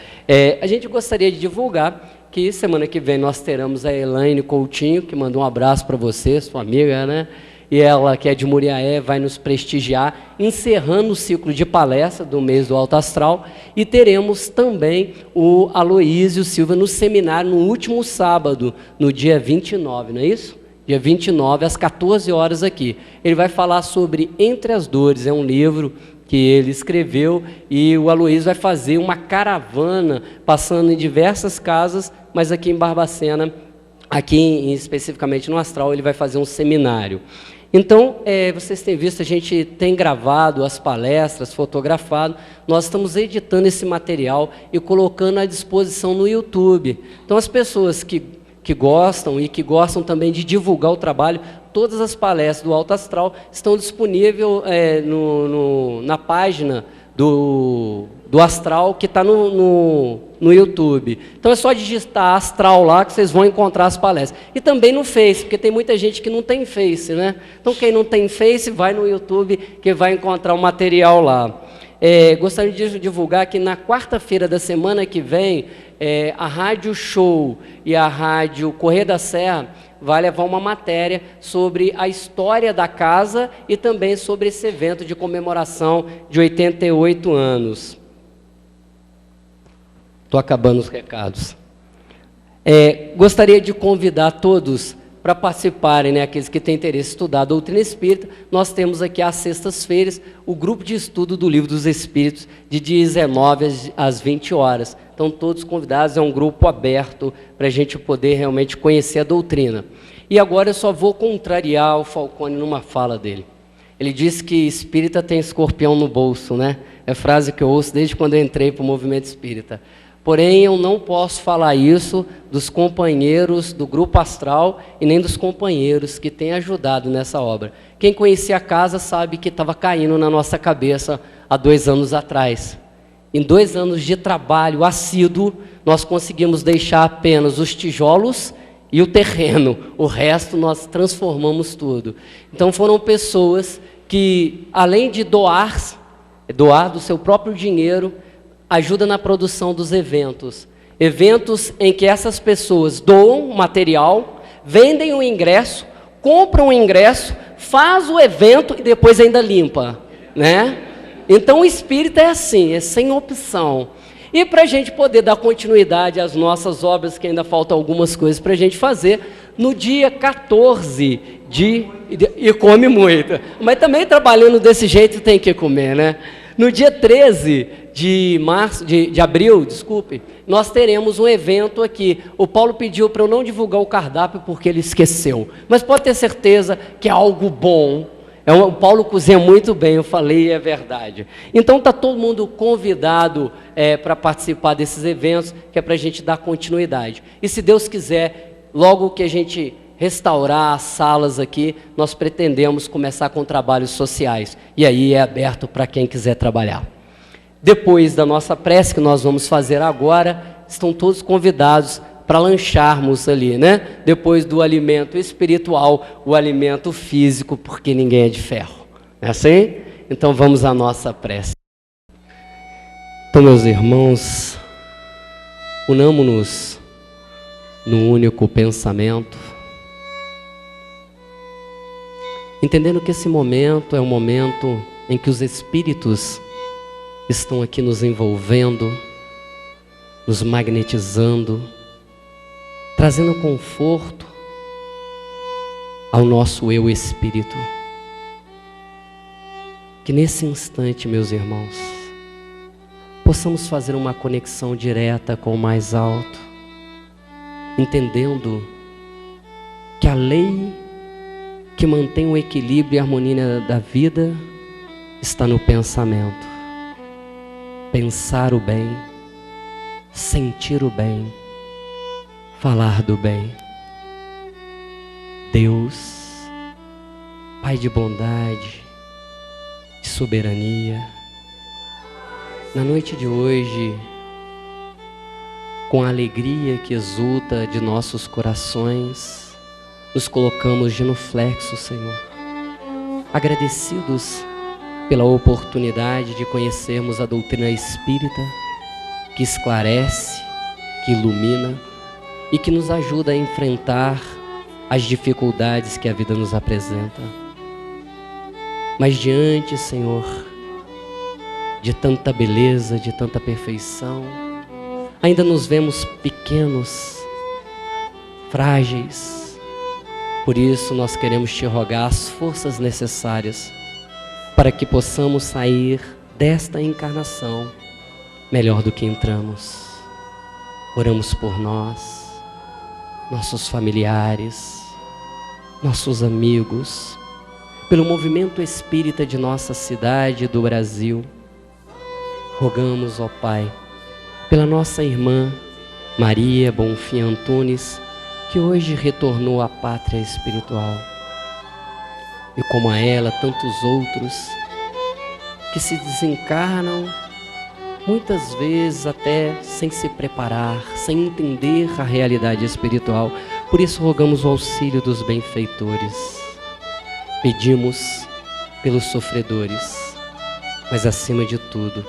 A gente gostaria de divulgar que semana que vem nós teremos a Elaine Coutinho, que mandou um abraço para você, sua amiga, né? e ela, que é de Muriaé, vai nos prestigiar, encerrando o ciclo de palestra do mês do Alto Astral, e teremos também o Aloísio Silva no seminário no último sábado, no dia 29, não é isso? Dia 29, às 14 horas aqui. Ele vai falar sobre Entre as Dores, é um livro que ele escreveu, e o Aloísio vai fazer uma caravana, passando em diversas casas, mas aqui em Barbacena, aqui especificamente no Astral, ele vai fazer um seminário. Então, vocês têm visto, a gente tem gravado as palestras, fotografado, nós estamos editando esse material e colocando à disposição no YouTube. Então, as pessoas que gostam e que gostam também de divulgar o trabalho, todas as palestras do Alto Astral estão disponíveis na página do Astral, que está no YouTube. Então é só digitar Astral lá que vocês vão encontrar as palestras. E também no Face, porque tem muita gente que não tem Face, né? Então quem não tem Face, vai no YouTube que vai encontrar o material lá. Gostaria de divulgar que na quarta-feira da semana que vem, a Rádio Show e a Rádio Correia da Serra vai levar uma matéria sobre a história da casa e também sobre esse evento de comemoração de 88 anos. Estou acabando os recados. Gostaria de convidar todos para participarem, né, aqueles que têm interesse em estudar a doutrina espírita. Nós temos aqui às sextas-feiras o grupo de estudo do Livro dos Espíritos, de 19 às 20 horas. Então, todos convidados, é um grupo aberto para a gente poder realmente conhecer a doutrina. E agora eu só vou contrariar o Falcone numa fala dele. Ele disse que espírita tem escorpião no bolso, né? É a frase que eu ouço desde quando eu entrei para o movimento espírita. Porém, eu não posso falar isso dos companheiros do Grupo Astral e nem dos companheiros que têm ajudado nessa obra. Quem conhecia a casa sabe que estava caindo na nossa cabeça há 2 anos atrás. Em 2 anos de trabalho assíduo, nós conseguimos deixar apenas os tijolos e o terreno. O resto nós transformamos tudo. Então foram pessoas que, além de doar do seu próprio dinheiro, ajuda na produção dos eventos. Eventos em que essas pessoas doam material, vendem o ingresso, compram o ingresso, faz o evento e depois ainda limpa, né? Então o espírita é assim, é sem opção. E para a gente poder dar continuidade às nossas obras, que ainda faltam algumas coisas para a gente fazer, no dia 14 e come muito, mas também trabalhando desse jeito tem que comer, né? No dia 13 de abril, nós teremos um evento aqui. O Paulo pediu para eu não divulgar o cardápio porque ele esqueceu. Mas pode ter certeza que é algo bom. O Paulo cozinha muito bem, eu falei, é verdade. Então está todo mundo convidado para participar desses eventos, que é para a gente dar continuidade. E se Deus quiser, logo que a gente restaurar as salas aqui, nós pretendemos começar com trabalhos sociais. E aí é aberto para quem quiser trabalhar. Depois da nossa prece, que nós vamos fazer agora, estão todos convidados para lancharmos ali, né? Depois do alimento espiritual, o alimento físico, porque ninguém é de ferro. Não é assim? Então vamos à nossa prece. Então, meus irmãos, unamo-nos num único pensamento, entendendo que esse momento é um momento em que os espíritos estão aqui nos envolvendo, nos magnetizando, trazendo conforto ao nosso eu espírito. Que nesse instante, meus irmãos, possamos fazer uma conexão direta com o mais alto, entendendo que a lei que mantém o equilíbrio e a harmonia da vida está no pensamento. Pensar o bem, sentir o bem, falar do bem. Deus, Pai de bondade, de soberania, na noite de hoje, com a alegria que exulta de nossos corações, nos colocamos genuflexos, Senhor, agradecidos pela oportunidade de conhecermos a doutrina espírita, que esclarece, que ilumina e que nos ajuda a enfrentar as dificuldades que a vida nos apresenta. Mas diante, Senhor, de tanta beleza, de tanta perfeição, ainda nos vemos pequenos, frágeis. Por isso nós queremos te rogar as forças necessárias para que possamos sair desta encarnação melhor do que entramos. Oramos por nós, nossos familiares, nossos amigos, pelo movimento espírita de nossa cidade e do Brasil. Rogamos, ó Pai, pela nossa irmã Maria Bonfim Antunes, que hoje retornou à pátria espiritual. E como a ela, tantos outros que se desencarnam, muitas vezes até sem se preparar, sem entender a realidade espiritual. Por isso rogamos o auxílio dos benfeitores. Pedimos pelos sofredores, mas acima de tudo,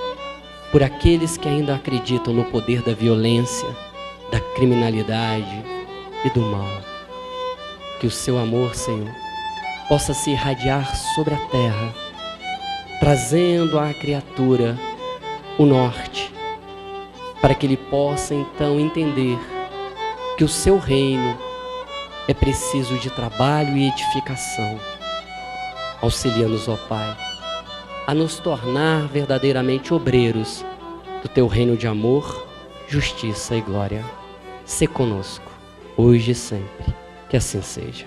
por aqueles que ainda acreditam no poder da violência, da criminalidade e do mal. Que o seu amor, Senhor, possa se irradiar sobre a terra, trazendo à criatura o norte, para que ele possa então entender que o seu reino é preciso de trabalho e edificação. Auxilia-nos, ó Pai, a nos tornar verdadeiramente obreiros do teu reino de amor, justiça e glória. Sê conosco, hoje e sempre, que assim seja.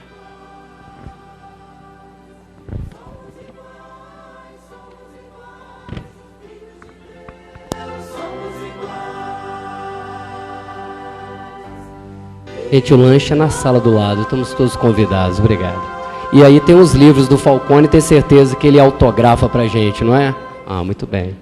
Gente, o lanche é na sala do lado, estamos todos convidados, obrigado. E aí tem os livros do Falcone, tenho certeza que ele autografa pra gente, não é? Ah, muito bem.